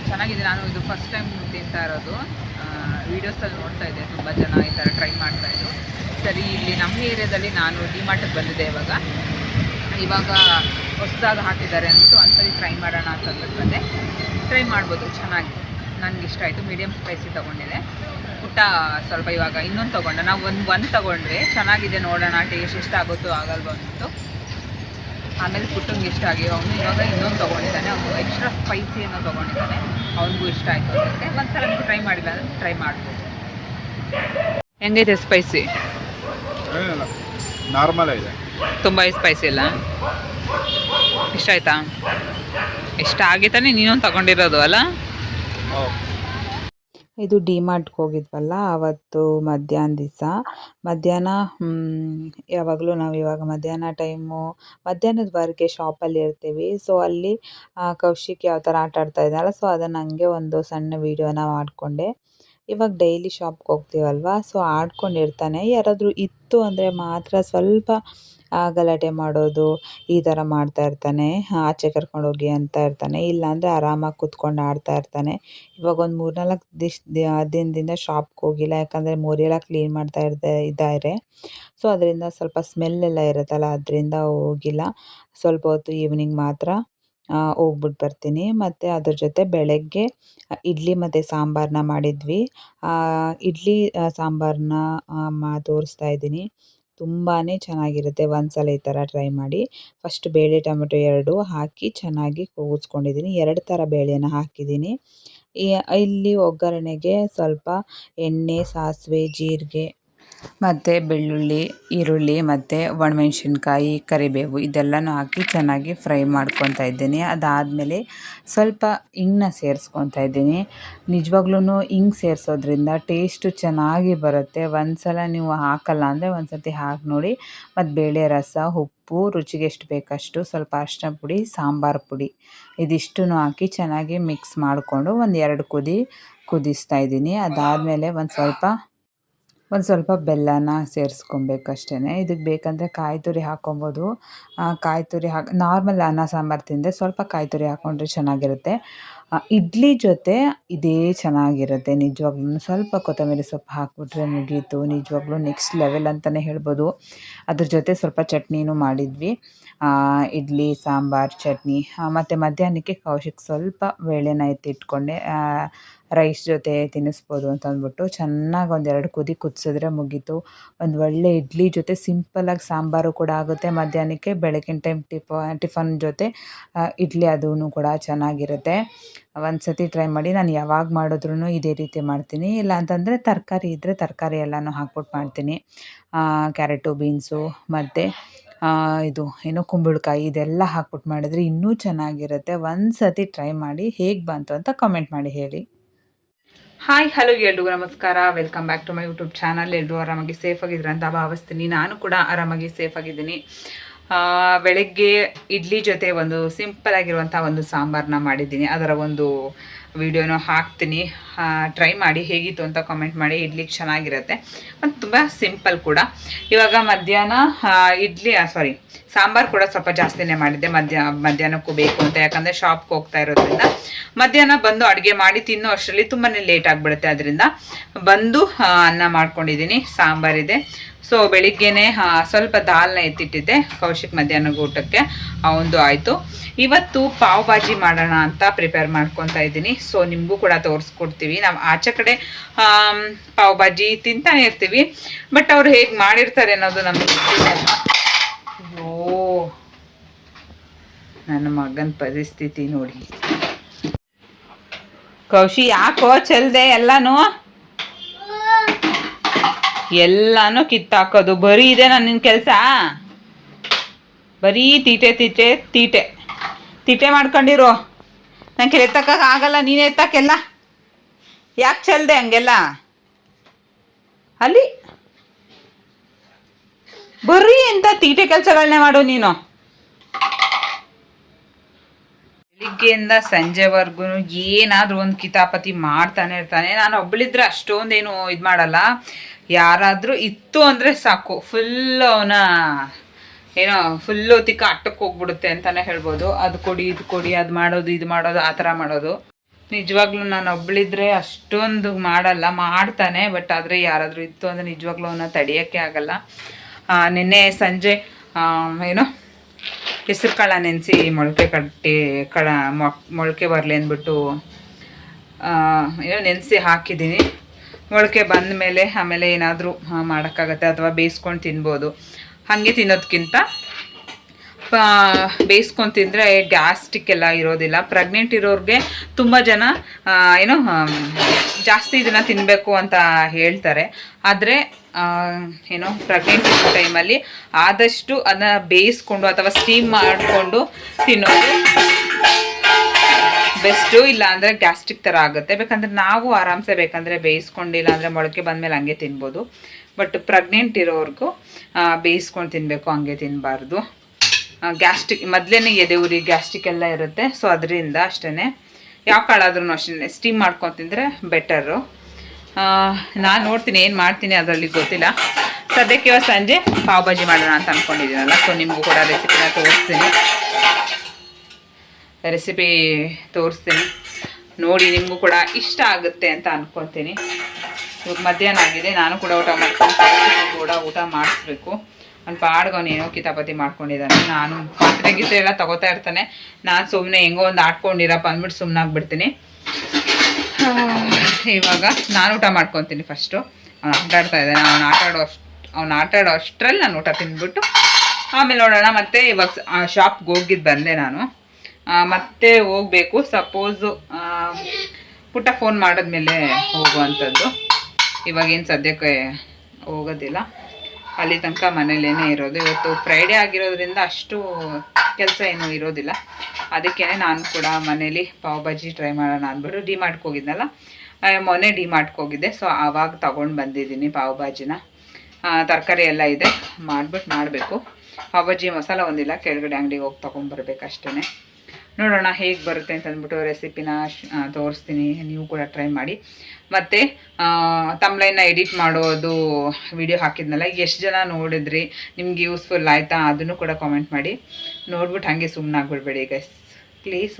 ಚೆನ್ನಾಗಿದೆ. ನಾನು ಇದು ಫಸ್ಟ್ ಟೈಮ್ ತಿಂತಾ ಇರೋದು. ವೀಡಿಯೋಸಲ್ಲಿ ನೋಡ್ತಾ ಇದ್ದೆ, ತುಂಬ ಜನ ಈ ಥರ ಟ್ರೈ ಮಾಡ್ತಾಯಿದ್ರು. ಸರಿ, ಇಲ್ಲಿ ನಮ್ಮ ಏರಿಯಾದಲ್ಲಿ ನಾನು ಡಿಮಾರ್ಟಿಗೆ ಬಂದಿದ್ದೆ ಇವಾಗ ಹೊಸದಾಗಿ ಹಾಕಿದ್ದಾರೆ ಅಂದ್ಬಿಟ್ಟು ಒಂದ್ಸರಿ ಟ್ರೈ ಮಾಡೋಣ ಅಂತಂದ್ಬಿಟ್ಟು ಬಂದೆ. ಟ್ರೈ ಮಾಡ್ಬೋದು, ಚೆನ್ನಾಗಿ ನನಗೆ ಇಷ್ಟ ಆಯಿತು. ಮೀಡಿಯಮ್ ಸ್ಪೈಸಿ ತೊಗೊಂಡಿದೆ. ಪುಟ್ಟ ಸ್ವಲ್ಪ ಇವಾಗ ಇನ್ನೊಂದು ತೊಗೊಂಡೆ. ನಾವು ಒಂದು ತೊಗೊಂಡ್ರೆ ಚೆನ್ನಾಗಿದೆ, ನೋಡೋಣ ಟೇಸ್ಟ್ ಇಷ್ಟ ಆಗುತ್ತೋ ಆಗಲ್ವೋ ಅಂದ್ಬಿಟ್ಟು. ಆಮೇಲೆ ಪುಟ್ಟಂಗೆ ಇಷ್ಟ ಆಗಿ ಅವನು ಇವಾಗ ಇನ್ನೊಂದು ತೊಗೊಂಡಿದ್ದಾನೆ. ಅವನು ಎಕ್ಸ್ಟ್ರಾ ಸ್ಪೈಸಿ ಏನೋ ತೊಗೊಂಡಿದ್ದಾನೆ, ಅವನಿಗೂ ಇಷ್ಟ ಆಯಿತು ಅಂತೆ. ಒಂದ್ಸಲ ನೀವು ಟ್ರೈ ಮಾಡಿಲ್ಲ ಅಂದರೆ ಟ್ರೈ ಮಾಡ್ಬೋದು. ಹೆಂಗೈತೆ ಸ್ಪೈಸಿ? ನಾರ್ಮಲ್ ಇದೆ, ತುಂಬ ಸ್ಪೈಸಿ ಇಲ್ಲ. ಇಷ್ಟ ಆಯ್ತಾ? ಇಷ್ಟ ಆಗಿತ್ತಾನೆ ನೀನೊಂದು ತಗೊಂಡಿರೋದು ಅಲ್ಲ? ಇದು ಡಿಮಾರ್ಟ್ಗೆ ಹೋಗಿದ್ವಲ್ಲ ಅವತ್ತು ಮಧ್ಯಾಹ್ನ ಯಾವಾಗಲೂ ನಾವು ಇವಾಗ ಮಧ್ಯಾಹ್ನ ಟೈಮು ಮಧ್ಯಾಹ್ನದವರೆಗೆ ಶಾಪಲ್ಲಿ ಇರ್ತೀವಿ. ಸೊ ಅಲ್ಲಿ ಕೌಶಿಕ್ ಯಾವ ಥರ ಆಟ ಆಡ್ತಾ ಇದ್ದಾನಲ್ಲ, ಸೊ ಅದನ್ನು ಹಂಗೆ ಒಂದು ಸಣ್ಣ ವೀಡಿಯೋನ ಮಾಡಿಕೊಂಡೆ. ಇವಾಗ ಡೈಲಿ ಶಾಪ್ಗೆ ಹೋಗ್ತೀವಲ್ವ, ಸೊ ಆಡ್ಕೊಂಡಿರ್ತಾನೆ. ಯಾರಾದರೂ ಇತ್ತು ಅಂದರೆ ಮಾತ್ರ ಸ್ವಲ್ಪ ಗಲಾಟೆ ಮಾಡೋದು ಈ ಥರ ಮಾಡ್ತಾ ಇರ್ತಾನೆ. ಆಚೆ ಕರ್ಕೊಂಡೋಗಿ ಅಂತ ಇರ್ತಾನೆ, ಇಲ್ಲಾಂದರೆ ಆರಾಮಾಗಿ ಕೂತ್ಕೊಂಡು ಆಡ್ತಾ ಇರ್ತಾನೆ. ಇವಾಗ ಒಂದು 3-4 ದಿನದಿಂದ ಶಾಪ್ಗೆ ಹೋಗಿಲ್ಲ, ಯಾಕಂದರೆ ಮೋರಿಯೆಲ್ಲ ಕ್ಲೀನ್ ಮಾಡ್ತಾ ಇದ್ದಾರೆ. ಸೊ ಅದರಿಂದ ಸ್ವಲ್ಪ ಸ್ಮೆಲ್ಲೆಲ್ಲ ಇರುತ್ತಲ್ಲ, ಅದರಿಂದ ಹೋಗಿಲ್ಲ. ಸ್ವಲ್ಪ ಹೊತ್ತು ಈವ್ನಿಂಗ್ ಮಾತ್ರ ಹೋಗ್ಬಿಟ್ಟು ಬರ್ತೀನಿ. ಮತ್ತು ಅದ್ರ ಜೊತೆ ಬೆಳಗ್ಗೆ ಇಡ್ಲಿ ಮತ್ತು ಸಾಂಬಾರನ್ನ ಮಾಡಿದ್ವಿ. ಇಡ್ಲಿ ಸಾಂಬಾರನ್ನ ತೋರಿಸ್ತಾ ಇದ್ದೀನಿ. ತುಂಬಾ ಚೆನ್ನಾಗಿರುತ್ತೆ. ಒಂದ್ಸಲ ಈ ಥರ ಟ್ರೈ ಮಾಡಿ. ಫಸ್ಟ್ ಬೇಳೆ ಟೊಮೆಟೊ 2 ಹಾಕಿ ಚೆನ್ನಾಗಿ ಕೂಗಿಸ್ಕೊಂಡಿದ್ದೀನಿ. 2 ಥರ ಬೇಳೆನ ಹಾಕಿದ್ದೀನಿ. ಇಲ್ಲಿ ಒಗ್ಗರಣೆಗೆ ಸ್ವಲ್ಪ ಎಣ್ಣೆ, ಸಾಸಿವೆ, ಜೀರಿಗೆ ಮತ್ತು ಬೆಳ್ಳುಳ್ಳಿ, ಈರುಳ್ಳಿ ಮತ್ತು ಒಣಮೆಣ್ಸಿನ್ಕಾಯಿ, ಕರಿಬೇವು ಇದೆಲ್ಲನೂ ಹಾಕಿ ಚೆನ್ನಾಗಿ ಫ್ರೈ ಮಾಡ್ಕೊತಾ ಇದ್ದೀನಿ. ಅದಾದಮೇಲೆ ಸ್ವಲ್ಪ ಹಿಂಗನ್ನ ಸೇರಿಸ್ಕೊತಾ ಇದ್ದೀನಿ. ನಿಜವಾಗ್ಲೂ ಹಿಂಗೆ ಸೇರಿಸೋದ್ರಿಂದ ಟೇಸ್ಟು ಚೆನ್ನಾಗಿ ಬರುತ್ತೆ. ಒಂದ್ಸಲ ನೀವು ಹಾಕಲ್ಲ ಅಂದರೆ ಒಂದು ಸರ್ತಿ ಹಾಕಿ ನೋಡಿ. ಮತ್ತು ಬೇಳೆ ರಸ, ಉಪ್ಪು, ರುಚಿಗೆ ಎಷ್ಟು ಬೇಕಷ್ಟು, ಸ್ವಲ್ಪ ಅರಿಶಿನ ಪುಡಿ, ಸಾಂಬಾರು ಪುಡಿ ಇದಿಷ್ಟನ್ನು ಹಾಕಿ ಚೆನ್ನಾಗಿ ಮಿಕ್ಸ್ ಮಾಡಿಕೊಂಡು ಒಂದು 2 ಕುದಿಸ್ತಾ ಇದ್ದೀನಿ. ಅದಾದಮೇಲೆ ಒಂದು ಸ್ವಲ್ಪ ಬೆಲ್ಲನ ಸೇರಿಸ್ಕೊಬೇಕಷ್ಟೇ. ಇದಕ್ಕೆ ಬೇಕಂದರೆ ಕಾಯಿ ತುರಿ ಹಾಕ್ಕೊಬೋದು. ಕಾಯಿ ತುರಿ ನಾರ್ಮಲ್ ಅನ್ನ ಸಾಂಬಾರು ತಿಂದರೆ ಸ್ವಲ್ಪ ಕಾಯಿ ತುರಿ ಹಾಕ್ಕೊಂಡ್ರೆ ಚೆನ್ನಾಗಿರುತ್ತೆ. ಇಡ್ಲಿ ಜೊತೆ ಇದೇ ಚೆನ್ನಾಗಿರುತ್ತೆ ನಿಜವಾಗ್ಲೂ. ಸ್ವಲ್ಪ ಕೊತ್ತಂಬರಿ ಸೊಪ್ಪು ಹಾಕ್ಬಿಟ್ರೆ ಮುಗೀತು. ನಿಜವಾಗ್ಲೂ ನೆಕ್ಸ್ಟ್ ಲೆವೆಲ್ ಅಂತಲೇ ಹೇಳ್ಬೋದು. ಅದ್ರ ಜೊತೆ ಸ್ವಲ್ಪ ಚಟ್ನಿನೂ ಮಾಡಿದ್ವಿ, ಇಡ್ಲಿ ಸಾಂಬಾರು ಚಟ್ನಿ. ಮತ್ತು ಮಧ್ಯಾಹ್ನಕ್ಕೆ ಕೌಶಿಕ್ ಸ್ವಲ್ಪ ಬೇಳೆನ ಎತ್ತಿಟ್ಕೊಂಡೆ, ರೈಸ್ ಜೊತೆ ತಿನ್ನಿಸ್ಬೋದು ಅಂತ ಅಂದ್ಬಿಟ್ಟು. ಚೆನ್ನಾಗಿ ಒಂದು 2 ಕುದಿಸಿದ್ರೆ ಮುಗೀತು. ಒಂದು ಒಳ್ಳೆ ಇಡ್ಲಿ ಜೊತೆ ಸಿಂಪಲ್ಲಾಗಿ ಸಾಂಬಾರು ಕೂಡ ಆಗುತ್ತೆ. ಮಧ್ಯಾಹ್ನಕ್ಕೆ ಬೆಳಗಿನ ಟೈಮ್ ಟಿಫನ್ ಜೊತೆ ಇಡ್ಲಿ ಅದೂ ಕೂಡ ಚೆನ್ನಾಗಿರುತ್ತೆ. ಒಂದು ಸತಿ ಟ್ರೈ ಮಾಡಿ. ನಾನು ಯಾವಾಗ ಮಾಡಿದ್ರೂ ಇದೇ ರೀತಿ ಮಾಡ್ತೀನಿ. ಇಲ್ಲ ಅಂತಂದರೆ ತರಕಾರಿ ಇದ್ದರೆ ತರಕಾರಿ ಎಲ್ಲನೂ ಹಾಕ್ಬಿಟ್ಟು ಮಾಡ್ತೀನಿ. ಕ್ಯಾರೆಟು, ಬೀನ್ಸು ಮತ್ತು ಇದು ಏನು ಕುಂಬಳಕಾಯಿ ಇದೆಲ್ಲ ಹಾಕ್ಬಿಟ್ಟು ಮಾಡಿದರೆ ಇನ್ನೂ ಚೆನ್ನಾಗಿರುತ್ತೆ. ಒಂದು ಸತಿ ಟ್ರೈ ಮಾಡಿ, ಹೇಗೆ ಬಂತು ಅಂತ ಕಮೆಂಟ್ ಮಾಡಿ ಹೇಳಿ. ಹಾಯ್, ಹಲೋ, ಎಲ್ರಿಗೂ ನಮಸ್ಕಾರ. Welcome back to my YouTube channel. ಎಲ್ಲರೂ ಆರಾಮಾಗಿ ಸೇಫಾಗಿದ್ದೀರ ಅಂತ ಭಾವಿಸ್ತೀನಿ. ನಾನು ಕೂಡ ಆರಾಮಾಗಿ ಸೇಫಾಗಿದ್ದೀನಿ. ಬೆಳಗ್ಗೆ ಇಡ್ಲಿ ಜೊತೆ ಒಂದು ಸಿಂಪಲ್ ಆಗಿರುವಂಥ ಒಂದು ಸಾಂಬಾರನ್ನ ಮಾಡಿದ್ದೀನಿ. ಅದರ ಒಂದು ವಿಡಿಯೋನ ಹಾಕ್ತೀನಿ, ಟ್ರೈ ಮಾಡಿ. ಹೇಗಿತ್ತು ಅಂತ ಕಾಮೆಂಟ್ ಮಾಡಿ. ಇಡ್ಲಿಗೆ ಚೆನ್ನಾಗಿರುತ್ತೆ ಮತ್ತು ತುಂಬ ಸಿಂಪಲ್ ಕೂಡ. ಇವಾಗ ಮಧ್ಯಾಹ್ನ ಸಾಂಬಾರು ಕೂಡ ಸ್ವಲ್ಪ ಜಾಸ್ತಿನೇ ಮಾಡಿದ್ದೆ ಮಧ್ಯಾಹ್ನಕ್ಕೂ ಬೇಕು ಅಂತ. ಯಾಕಂದರೆ ಶಾಪ್ಗೆ ಹೋಗ್ತಾ ಇರೋದ್ರಿಂದ ಮಧ್ಯಾಹ್ನ ಬಂದು ಅಡುಗೆ ಮಾಡಿ ತಿನ್ನೋ ಅಷ್ಟರಲ್ಲಿ ತುಂಬಾ ಲೇಟ್ ಆಗಿಬಿಡುತ್ತೆ. ಅದರಿಂದ ಬಂದು ಅನ್ನ ಮಾಡ್ಕೊಂಡಿದ್ದೀನಿ, ಸಾಂಬಾರಿದೆ. ಸೊ ಬೆಳಿಗ್ಗೆನೇ ಸ್ವಲ್ಪ ದಾಲ್ನ ಎತ್ತಿಟ್ಟಿದ್ದೆ ಕೌಶಿಕ್ ಮಧ್ಯಾಹ್ನ ಊಟಕ್ಕೆ, ಅವನದು ಆಯಿತು. ಇವತ್ತು ಪಾವ್ ಭಾಜಿ ಮಾಡೋಣ ಅಂತ ಪ್ರಿಪೇರ್ ಮಾಡ್ಕೊತಾ ಇದ್ದೀನಿ. ಸೊ ನಿಮಗೂ ಕೂಡ ತೋರಿಸ್ಕೊಡ್ತೀವಿ. ನಾವು ಆಚೆ ಕಡೆ ಪಾವ್ ಭಾಜಿ ತಿಂತಾನೆ ಇರ್ತೀವಿ, ಬಟ್ ಅವ್ರು ಹೇಗೆ ಮಾಡಿರ್ತಾರೆ ಅನ್ನೋದು ನಮಗೆ ಗೊತ್ತಿಲ್ಲ. ಅಯ್ಯೋ, ನನ್ನ ಮಗನ ಪರಿಸ್ಥಿತಿ ನೋಡಿ. ಕೌಶಿ ಯಾಕೋ ಚೆಲ್ದೆ? ಎಲ್ಲಾನು ಕಿತ್ತಾಕೋದು ಬರೀ ಇದೆ ನಿನ್ನ ಕೆಲಸ. ಬರೀ ತೀಟೆ ತೀಟೆ ತೀಟೆ ತೀಟೆ ಮಾಡ್ಕೊಂಡಿರೋ. ನಂಗೆ ಎತ್ತಕ್ಕಾಗಲ್ಲ, ನೀನು ಎತ್ತಕ್ಕೆಲ್ಲ ಯಾಕೆ ಚೆಲ್ದೆ ಹಂಗೆಲ್ಲ? ಅಲ್ಲಿ ಬರೀ ಎಂತ ತೀಟೆ ಕೆಲಸಗಳನ್ನೇ ಮಾಡು ನೀನು. ಬೆಳಿಗ್ಗೆಯಿಂದ ಸಂಜೆವರೆಗೂ ಏನಾದರೂ ಒಂದು ಕಿತಾಪತಿ ಮಾಡ್ತಾನೆ ಇರ್ತಾನೆ. ನಾನು ಒಬ್ಬಳಿದ್ರೆ ಅಷ್ಟೊಂದೇನು ಇದು ಮಾಡಲ್ಲ. ಯಾರಾದರೂ ಇತ್ತು ಅಂದರೆ ಸಾಕು, ಫುಲ್ ಅವನ ಏನೋ ಫುಲ್ಲು ತಿಕ್ಕ ಅಟ್ಟಕ್ಕೆ ಹೋಗ್ಬಿಡುತ್ತೆ ಅಂತಲೇ ಹೇಳ್ಬೋದು. ಅದು ಕೊಡಿ ಇದು ಕೊಡಿ, ಅದು ಮಾಡೋದು ಇದು ಮಾಡೋದು ಆ ಥರ ಮಾಡೋದು. ನಿಜವಾಗ್ಲೂ ನಾನು ಒಬ್ಬಳಿದ್ರೆ ಅಷ್ಟೊಂದು ಮಾಡಲ್ಲ, ಮಾಡ್ತಾನೆ. ಬಟ್ ಆದರೆ ಯಾರಾದರೂ ಇತ್ತು ಅಂದರೆ ನಿಜವಾಗ್ಲೂ ಅವನ್ನ ತಡೆಯೋಕ್ಕೆ ಆಗಲ್ಲ. ನಿನ್ನೆ ಸಂಜೆ ಏನೋ ಹೆಸ್ರು ಕಾಳ ನೆನೆಸಿ ಮೊಳಕೆ ಕಟ್ಟಿ ಮೊಳಕೆ ಬರಲಿ ಅಂದ್ಬಿಟ್ಟು ಏನೋ ನೆನೆಸಿ ಹಾಕಿದ್ದೀನಿ. ಮೊಳಕೆ ಬಂದ ಮೇಲೆ ಆಮೇಲೆ ಏನಾದರೂ ಮಾಡೋಕ್ಕಾಗತ್ತೆ, ಅಥವಾ ಬೇಯಿಸ್ಕೊಂಡು ತಿನ್ಬೋದು. ಹಾಗೆ ತಿನ್ನೋದಕ್ಕಿಂತ ಬೇಯಿಸ್ಕೊಂಡು ತಿಂದರೆ ಗ್ಯಾಸ್ಟ್ರಿಕ್ ಎಲ್ಲ ಇರೋದಿಲ್ಲ. ಪ್ರೆಗ್ನೆಂಟ್ ಇರೋರಿಗೆ ತುಂಬ ಜನ ಏನೋ ಜಾಸ್ತಿ ಇದನ್ನು ತಿನ್ನಬೇಕು ಅಂತ ಹೇಳ್ತಾರೆ. ಆದರೆ ಏನೋ ಪ್ರೆಗ್ನೆಂಟ್ ಇರೋ ಟೈಮಲ್ಲಿ ಆದಷ್ಟು ಅದನ್ನು ಬೇಯಿಸ್ಕೊಂಡು ಅಥವಾ ಸ್ಟೀಮ್ ಮಾಡಿಕೊಂಡು ತಿನ್ನೋದು ಬೆಸ್ಟು. ಇಲ್ಲ ಅಂದರೆ ಗ್ಯಾಸ್ಟ್ರಿಕ್ ಥರ ಆಗುತ್ತೆ. ಬೇಕಂದರೆ ನಾವು ಆರಾಮ್ಸೆ ಬೇಕಂದರೆ ಬೇಯಿಸ್ಕೊಂಡಿಲ್ಲ ಅಂದರೆ ಮೊಳಕೆ ಬಂದಮೇಲೆ ಹಂಗೆ ತಿನ್ಬೋದು. ಬಟ್ ಪ್ರೆಗ್ನೆಂಟ್ ಇರೋರ್ಗೂ ಬೇಯಿಸ್ಕೊಂಡು ತಿನ್ನಬೇಕು, ಹಂಗೆ ತಿನ್ನಬಾರ್ದು. ಗ್ಯಾಸ್ಟ್ರಿಕ್ ಮೊದಲೇ ಎದೆ ಉರಿ ಗ್ಯಾಸ್ಟ್ರಿಕ್ ಎಲ್ಲ ಇರುತ್ತೆ. ಸೊ ಅದರಿಂದ ಅಷ್ಟೇ ಯಾವ ಕಾಳಾದ್ರೂ ಅಷ್ಟೇ ಸ್ಟೀಮ್ ಮಾಡ್ಕೊಂಡು ತಿಂದರೆ ಬೆಟರು. ನಾನು ನೋಡ್ತೀನಿ ಏನು ಮಾಡ್ತೀನಿ ಅದರಲ್ಲಿ ಗೊತ್ತಿಲ್ಲ. ಸದ್ಯಕ್ಕೆ ಇವತ್ತು ಸಂಜೆ ಪಾವ್ ಭಾಜಿ ಮಾಡೋಣ ಅಂತ ಅಂದ್ಕೊಂಡಿದ್ದೀನಲ್ಲ. ಸೊ ನಿಮಗೂ ಕೂಡ ರೆಸಿಪಿ ತೋರಿಸ್ತೀನಿ, ನೋಡಿ ನಿಮಗೂ ಕೂಡ ಇಷ್ಟ ಆಗುತ್ತೆ ಅಂತ ಅಂದ್ಕೊತೀನಿ. ಇವಾಗ ಮಧ್ಯಾಹ್ನ ಆಗಿದೆ, ನಾನು ಕೂಡ ಊಟ ಮಾಡ್ಕೊಂಡು ಊಟ ಮಾಡಿಸ್ಬೇಕು. ಒಂದು ಪಾಡ್ಗವನೇನೋ ಕಿತಾಪತಿ ಮಾಡ್ಕೊಂಡಿದ್ದಾನೆ. ನಾನು ಪಾತ್ರೆ ಗೀತ್ರೆ ಎಲ್ಲ ತಗೋತಾ ಇರ್ತಾನೆ. ನಾನು ಸುಮ್ಮನೆ ಹೆಂಗೋ ಒಂದು ಆಡ್ಕೊಂಡಿರಪ್ಪ ಅಂದ್ಬಿಟ್ಟು ಸುಮ್ಮನೆ ಆಗ್ಬಿಡ್ತೀನಿ. ಇವಾಗ ನಾನು ಊಟ ಮಾಡ್ಕೊತೀನಿ. ಫಸ್ಟು ಆಟಾಡ್ತಾ ಇದ್ದಾನೆ. ಅವ್ನು ಆಟಾಡೋ ಅಷ್ಟರಲ್ಲಿ ನಾನು ಊಟ ತಿಂದ್ಬಿಟ್ಟು ಆಮೇಲೆ ನೋಡೋಣ. ಮತ್ತು ಇವಾಗ ಶಾಪ್ಗೆ ಹೋಗಿದ್ದು ಬಂದೆ ನಾನು, ಮತ್ತೆ ಹೋಗಬೇಕು. ಸಪೋಸು ಪುಟ್ಟ ಫೋನ್ ಮಾಡಿದ್ಮೇಲೆ ಹೋಗುವಂಥದ್ದು. ಇವಾಗೇನು ಸದ್ಯಕ್ಕೆ ಹೋಗೋದಿಲ್ಲ, ಅಲ್ಲಿ ತನಕ ಮನೇಲೇನೇ ಇರೋದು. ಇವತ್ತು ಫ್ರೈಡೇ ಆಗಿರೋದ್ರಿಂದ ಅಷ್ಟು ಕೆಲಸ ಏನೂ ಇರೋದಿಲ್ಲ. ಅದಕ್ಕೇ ನಾನು ಕೂಡ ಮನೇಲಿ ಪಾವ್ ಭಾಜಿ ಟ್ರೈ ಮಾಡೋಣ ಅಂದ್ಬಿಟ್ಟು ಡಿಮಾರ್ಟ್ಗೆ ಹೋಗಿದ್ನಲ್ಲ, ಮೊನ್ನೆ ಡಿಮಾರ್ಟ್ಗೆ ಹೋಗಿದ್ದೆ. ಸೊ ಆವಾಗ ತೊಗೊಂಡು ಬಂದಿದ್ದೀನಿ ಪಾವ್ ಭಾಜಿನ. ತರಕಾರಿ ಎಲ್ಲ ಇದೆ, ಮಾಡಬೇಕು. ಪಾವ್ ಭಾಜಿ ಮಸಾಲ ಒಂದಿಲ್ಲ, ಕೆಳಗಡೆ ಅಂಗಡಿಗೆ ಹೋಗಿ ತೊಗೊಂಡ್ಬರ್ಬೇಕು ಅಷ್ಟೇ. ನೋಡೋಣ ಹೇಗೆ ಬರುತ್ತೆ ಅಂತ ಅಂದ್ಬಿಟ್ಟು ರೆಸಿಪಿನ ತೋರಿಸ್ತೀನಿ. ನೀವು ಕೂಡ ಟ್ರೈ ಮಾಡಿ. ಮತ್ತು ತಮ್ಲೈನ್ನ ಎಡಿಟ್ ಮಾಡೋದು ವಿಡಿಯೋ ಹಾಕಿದ್ನಲ್ಲ, ಎಷ್ಟು ಜನ ನೋಡಿದ್ರಿ, ನಿಮ್ಗೆ ಯೂಸ್ಫುಲ್ ಆಯಿತಾ ಅದನ್ನು ಕೂಡ ಕಾಮೆಂಟ್ ಮಾಡಿ. ನೋಡ್ಬಿಟ್ಟು ಹಾಗೆ ಸುಮ್ಮನೆ ಆಗ್ಬಿಡ್ಬೇಡಿ ಗೈಸ್ ಪ್ಲೀಸ್.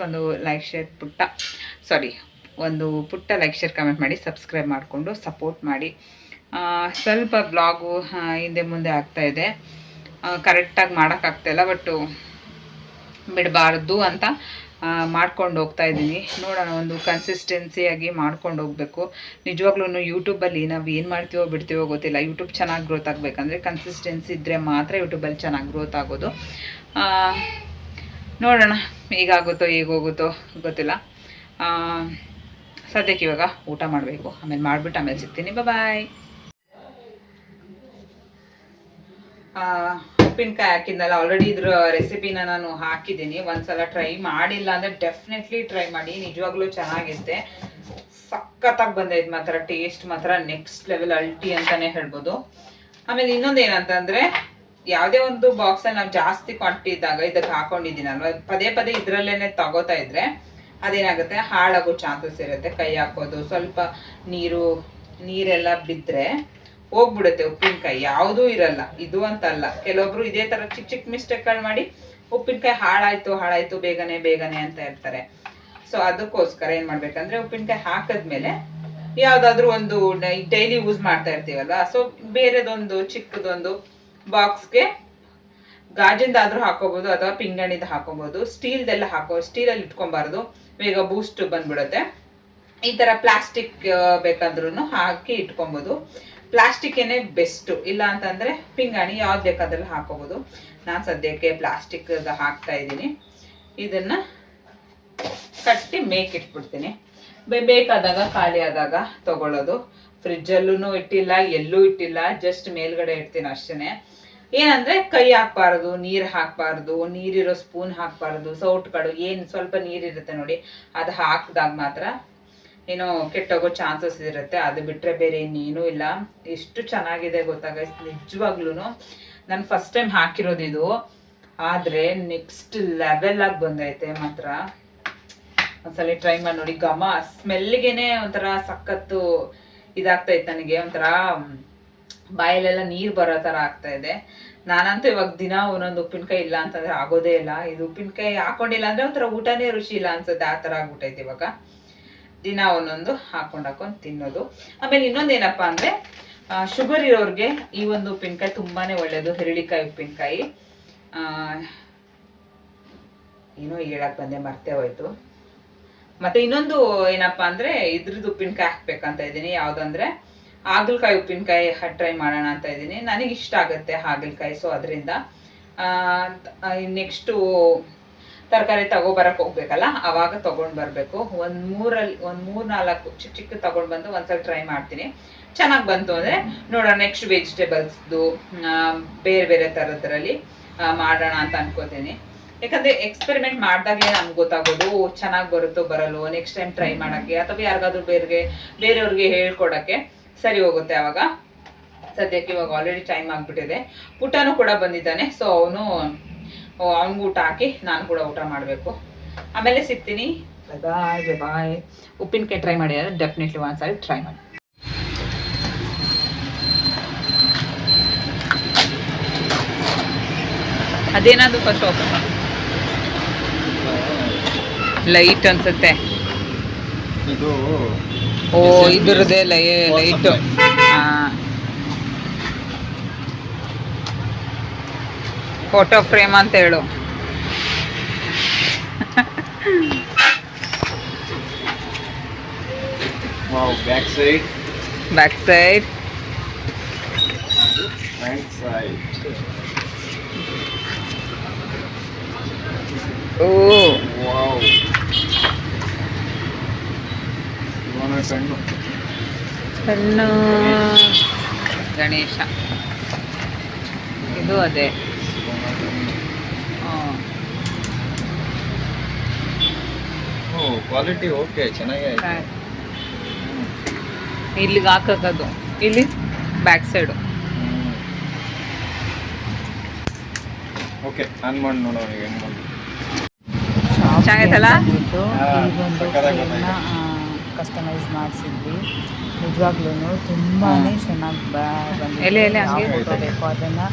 ಒಂದು ಪುಟ್ಟ ಲೈಕ್ ಶೇರ್ ಕಮೆಂಟ್ ಮಾಡಿ, ಸಬ್ಸ್ಕ್ರೈಬ್ ಮಾಡಿಕೊಂಡು ಸಪೋರ್ಟ್ ಮಾಡಿ. ಸ್ವಲ್ಪ ಬ್ಲಾಗು ಹಿಂದೆ ಮುಂದೆ ಆಗ್ತಾಯಿದೆ, ಕರೆಕ್ಟಾಗಿ ಮಾಡೋಕ್ಕಾಗ್ತಾಯಿಲ್ಲ. ಬಟ್ಟು ಬಿಡಬಾರ್ದು ಅಂತ ಮಾಡ್ಕೊಂಡು ಹೋಗ್ತಾ ಇದ್ದೀನಿ. ನೋಡೋಣ, ಒಂದು ಕನ್ಸಿಸ್ಟೆನ್ಸಿಯಾಗಿ ಮಾಡ್ಕೊಂಡು ಹೋಗಬೇಕು. ನಿಜವಾಗ್ಲೂ ಯೂಟ್ಯೂಬಲ್ಲಿ ನಾವು ಏನು ಮಾಡ್ತೀವೋ ಬಿಡ್ತೀವೋ ಗೊತ್ತಿಲ್ಲ. ಯೂಟ್ಯೂಬ್ ಚೆನ್ನಾಗಿ ಗ್ರೋತ್ ಆಗಬೇಕಂದ್ರೆ ಕನ್ಸಿಸ್ಟೆನ್ಸಿ ಇದ್ದರೆ ಮಾತ್ರ ಯೂಟ್ಯೂಬಲ್ಲಿ ಚೆನ್ನಾಗಿ ಗ್ರೋತ್ ಆಗೋದು. ನೋಡೋಣ ಹೇಗಾಗುತ್ತೋ ಹೇಗೋಗುತ್ತೋ ಗೊತ್ತಿಲ್ಲ. ಸದ್ಯಕ್ಕೆ ಇವಾಗ ಊಟ ಮಾಡಬೇಕು, ಆಮೇಲೆ ಮಾಡಿಬಿಟ್ಟು ಆಮೇಲೆ ಸಿಗ್ತೀನಿ. ಬಾಯ್. ಉಪ್ಪಿನಕಾಯಿ ಹಾಕಿದ್ನಲ್ಲ, ಆಲ್ರೆಡಿ ಇದ್ರ ರೆಸಿಪಿನ ನಾನು ಹಾಕಿದ್ದೀನಿ. ಒಂದ್ಸಲ ಟ್ರೈ ಮಾಡಿಲ್ಲ ಅಂದರೆ ಡೆಫಿನೆಟ್ಲಿ ಟ್ರೈ ಮಾಡಿ, ನಿಜವಾಗ್ಲೂ ಚೆನ್ನಾಗಿರುತ್ತೆ. ಸಖತ್ತಾಗಿ ಬಂದೈತೆ ಮಾತ್ರ, ಟೇಸ್ಟ್ ಮಾತ್ರ ನೆಕ್ಸ್ಟ್ ಲೆವೆಲ್ ಅಲ್ಟಿ ಅಂತಲೇ ಹೇಳ್ಬೋದು. ಆಮೇಲೆ ಇನ್ನೊಂದು ಏನಂತಂದರೆ, ಯಾವುದೇ ಒಂದು ಬಾಕ್ಸಲ್ಲಿ ನಾವು ಜಾಸ್ತಿ ಕ್ವಾಂಟಿಟಿ ಇದ್ದಾಗ ಇದಕ್ಕೆ ಹಾಕೊಂಡಿದ್ದೀನಲ್ವ, ಪದೇ ಪದೇ ಇದರಲ್ಲೇ ತಗೋತಾ ಇದ್ರೆ ಅದೇನಾಗುತ್ತೆ, ಹಾಳಾಗೋ ಚಾನ್ಸಸ್ ಇರುತ್ತೆ. ಕೈ ಹಾಕೋದು, ಸ್ವಲ್ಪ ನೀರೆಲ್ಲ ಬಿದ್ದರೆ ಹೋಗ್ಬಿಡುತ್ತೆ ಉಪ್ಪಿನಕಾಯಿ, ಯಾವುದೂ ಇರಲ್ಲ. ಇದು ಅಂತಲ್ಲ, ಕೆಲವೊಬ್ರು ಇದೇ ಥರ ಚಿಕ್ಕ ಚಿಕ್ಕ ಮಿಸ್ಟೇಕ್ಗಳು ಮಾಡಿ ಉಪ್ಪಿನಕಾಯಿ ಹಾಳಾಯ್ತು ಬೇಗನೆ ಅಂತ ಇರ್ತಾರೆ. ಸೊ ಅದಕ್ಕೋಸ್ಕರ ಏನು ಮಾಡ್ಬೇಕಂದ್ರೆ, ಉಪ್ಪಿನಕಾಯಿ ಹಾಕಿದ್ಮೇಲೆ ಯಾವುದಾದ್ರೂ ಒಂದು ಡೈಲಿ ಯೂಸ್ ಮಾಡ್ತಾ ಇರ್ತೀವಲ್ವ, ಸೊ ಬೇರೆದೊಂದು ಚಿಕ್ಕದೊಂದು ಬಾಕ್ಸ್ಗೆ ಗಾಜಿಂದಾದ್ರೂ ಹಾಕೋಬೋದು ಅಥವಾ ಪಿಂಗಾಣಿದ ಹಾಕೋಬೋದು. ಸ್ಟೀಲಲ್ಲಿ ಇಟ್ಕೊಬಾರ್ದು, ಬೇಗ ಬೂಸ್ಟ್ ಬಂದ್ಬಿಡುತ್ತೆ. ಈ ಥರ ಪ್ಲಾಸ್ಟಿಕ್ ಬೇಕಾದ್ರೂ ಹಾಕಿ ಇಟ್ಕೊಬೋದು. ಪ್ಲಾಸ್ಟಿಕ್ಕೇನೆ ಬೆಸ್ಟು, ಇಲ್ಲ ಅಂತಂದರೆ ಪಿಂಗಾಣಿ ಯಾವ್ದು ಬೇಕಾದ್ರಲ್ಲಿ ಹಾಕೋಬೋದು. ನಾನು ಸದ್ಯಕ್ಕೆ ಪ್ಲಾಸ್ಟಿಕ್ ಹಾಕ್ತಾ ಇದ್ದೀನಿ. ಇದನ್ನು ಕಟ್ಟಿ ಮೇಕಿಟ್ಬಿಡ್ತೀನಿ. ಬೇಕಾದಾಗ ಖಾಲಿ ಆದಾಗ ತಗೊಳ್ಳೋದು. ಫ್ರಿಜ್ಜಲ್ಲೂ ಇಟ್ಟಿಲ್ಲ, ಎಲ್ಲೂ ಇಟ್ಟಿಲ್ಲ, ಜಸ್ಟ್ ಮೇಲ್ಗಡೆ ಇಡ್ತೀನಿ ಅಷ್ಟೇ. ಏನಂದ್ರೆ ಕೈ ಹಾಕ್ಬಾರ್ದು, ನೀರು ಹಾಕ್ಬಾರ್ದು, ನೀರಿರೋ ಸ್ಪೂನ್ ಹಾಕ್ಬಾರ್ದು, ಸೌಟ್ಗಳು ಏನು ಸ್ವಲ್ಪ ನೀರಿರುತ್ತೆ ನೋಡಿ ಅದು ಹಾಕಿದಾಗ ಮಾತ್ರ ಏನೋ ಕೆಟ್ಟೋಗೋ ಚಾನ್ಸಸ್ ಇರುತ್ತೆ. ಅದು ಬಿಟ್ಟರೆ ಬೇರೆ ಇನ್ನೇನೂ ಇಲ್ಲ. ಎಷ್ಟು ಚೆನ್ನಾಗಿದೆ ಗೊತ್ತಾಗ ನಿಜವಾಗ್ಲೂ. ನಾನು ಫಸ್ಟ್ ಟೈಮ್ ಹಾಕಿರೋದು ಇದು, ಆದರೆ ನೆಕ್ಸ್ಟ್ ಲೆವೆಲ್ ಆಗಿ ಬಂದೈತೆ ಮಾತ್ರ. ಒಂದ್ಸಲ ಟ್ರೈ ಮಾಡಿ ನೋಡಿ. ಘಮ ಸ್ಮೆಲ್ಗೆನೆ ಒಂಥರ ಸಖತ್ತು ಇದಾಗ್ತೈತೆ ನನಗೆ, ಒಂಥರ ಬಾಯಲ್ಲೆಲ್ಲ ನೀರು ಬರೋ ಥರ ಆಗ್ತಾ ಇದೆ. ನಾನಂತೂ ಇವಾಗ ದಿನ ಒಂದೊಂದು ಉಪ್ಪಿನಕಾಯಿ ಇಲ್ಲ ಅಂತಂದ್ರೆ ಆಗೋದೇ ಇಲ್ಲ. ಇದು ಉಪ್ಪಿನಕಾಯಿ ಹಾಕೊಂಡಿಲ್ಲ ಅಂದ್ರೆ ಒಂಥರ ಊಟನೇ ರುಚಿ ಇಲ್ಲ ಅನ್ಸುತ್ತೆ, ಆ ಥರ ಆಗ್ಬಿಟ್ಟೈತೆ ಇವಾಗ. ದಿನ ಒಂದೊಂದು ಹಾಕೊಂಡು ತಿನ್ನೋದು. ಆಮೇಲೆ ಇನ್ನೊಂದು ಏನಪ್ಪ ಅಂದರೆ, ಶುಗರ್ ಇರೋರಿಗೆ ಈ ಒಂದು ಉಪ್ಪಿನಕಾಯಿ ತುಂಬಾ ಒಳ್ಳೆಯದು. ಹಿರಳಿಕಾಯಿ ಉಪ್ಪಿನಕಾಯಿ. ಏನೋ ಹೇಳಕ್ಕೆ ಬಂದೆ, ಮರ್ತೇ ಹೋಯ್ತು. ಮತ್ತು ಇನ್ನೊಂದು ಏನಪ್ಪ ಅಂದರೆ ಇದ್ರದ್ದು ಉಪ್ಪಿನಕಾಯಿ ಹಾಕ್ಬೇಕಂತ ಇದ್ದೀನಿ. ಯಾವುದಂದರೆ ಹಾಗಲಕಾಯಿ ಉಪ್ಪಿನಕಾಯಿ ಟ್ರೈ ಮಾಡೋಣ ಅಂತ ಇದ್ದೀನಿ. ನನಗೆ ಇಷ್ಟ ಆಗುತ್ತೆ ಹಾಗಲಕಾಯಿ, ಸೊ ಅದರಿಂದ ನೆಕ್ಸ್ಟು ತರಕಾರಿ ತಗೊಬರಕ್ಕೆ ಹೋಗ್ಬೇಕಲ್ಲ, ಆವಾಗ ತೊಗೊಂಡು ಬರಬೇಕು. ಒಂದು 3-4 ಚಿಕ್ಕ ಚಿಕ್ಕ ತೊಗೊಂಡು ಬಂದು ಒಂದ್ಸಲ ಟ್ರೈ ಮಾಡ್ತೀನಿ. ಚೆನ್ನಾಗಿ ಬಂತು ಅಂದರೆ ನೋಡೋಣ ನೆಕ್ಸ್ಟ್ ವೆಜಿಟೇಬಲ್ಸ್ದು ಬೇರೆ ಬೇರೆ ಥರದ್ರಲ್ಲಿ ಮಾಡೋಣ ಅಂತ ಅನ್ಕೋತೀನಿ. ಯಾಕಂದರೆ ಎಕ್ಸ್ಪೆರಿಮೆಂಟ್ ಮಾಡಿದಾಗಲೇ ನಮ್ಗೆ ಗೊತ್ತಾಗೋದು ಚೆನ್ನಾಗಿ ಬರುತ್ತೋ ಬರಲ್ಲೋ, ನೆಕ್ಸ್ಟ್ ಟೈಮ್ ಟ್ರೈ ಮಾಡೋಕ್ಕೆ ಅಥವಾ ಯಾರಿಗಾದ್ರೂ ಬೇರೆಯವ್ರಿಗೆ ಹೇಳ್ಕೊಡೋಕ್ಕೆ ಸರಿ ಹೋಗುತ್ತೆ ಆವಾಗ. ಸದ್ಯಕ್ಕೆ ಇವಾಗ ಆಲ್ರೆಡಿ ಟೈಮ್ ಆಗಿಬಿಟ್ಟಿದೆ. ಪುಟ್ಟನೂ ಕೂಡ ಬಂದಿದ್ದಾನೆ, ಸೊ ಅವನಿಗೂ ಊಟ ಹಾಕಿ ನಾನು ಕೂಡ ಊಟ ಮಾಡಬೇಕು. ಆಮೇಲೆ ಸಿಗ್ತೀನಿ. ಬಾಯ್ ಬಾಯ್. ಉಪ್ಪಿನಕಾಯಿ ಟ್ರೈ ಮಾಡಿ ಅಂದರೆ ಡೆಫಿನೆಟ್ಲಿ ಒಂದ್ಸಲ ಟ್ರೈ ಮಾಡಿ. ಅದೇನಾದ್ರು ಫಸ್ಟ್ ಓಪನ್ ಮಾಡಿ. ಲೈಟ್ ಅನ್ಸುತ್ತೆ ಇದು. ಓ ಇದ್ರದ್ದೇ ಲೈಟು. ಫೋಟೋ ಫ್ರೇಮ್ ಅಂತ ಹೇಳು. Wow, back side, back side, front side. ಓ ವಾವ್, ಇವನ ಕಣ್ಣು ಕಣ್ಣು ಗಣೇಶ. ಇದು ಅದೇ. ಓ, ಕ್ವಾಲಿಟಿ ಓಕೆ, ಚೆನ್ನಾಗಿ ಆಯ್ತು. ಇಲ್ಲಿಗೆ ಹಾಕಕ್ಕದು, ಇಲ್ಲಿ ಬ್ಯಾಕ್ ಸೈಡು. ಓಕೆ, ಆನ್ ಮಾಡಿ ನೋಡೋಣ ಈಗ ಹೆಂಗೆ ಮಾಡಿ. ಚೆನ್ನಾಗೈತಲ್ಲ? ಕಸ್ಟಮೈಸ್ ಮಾಡಿಸಿದ್ವಿ. ನಿಜವಾಗ್ಲೂ ತುಂಬಾ ಚೆನ್ನಾಗಿ ಎಲೆ ಬಂದಿದೆ. ಹಂಗೆ ಯಾವ ಫೋಟೋ ಬೇಕೋ ಅದನ್ನು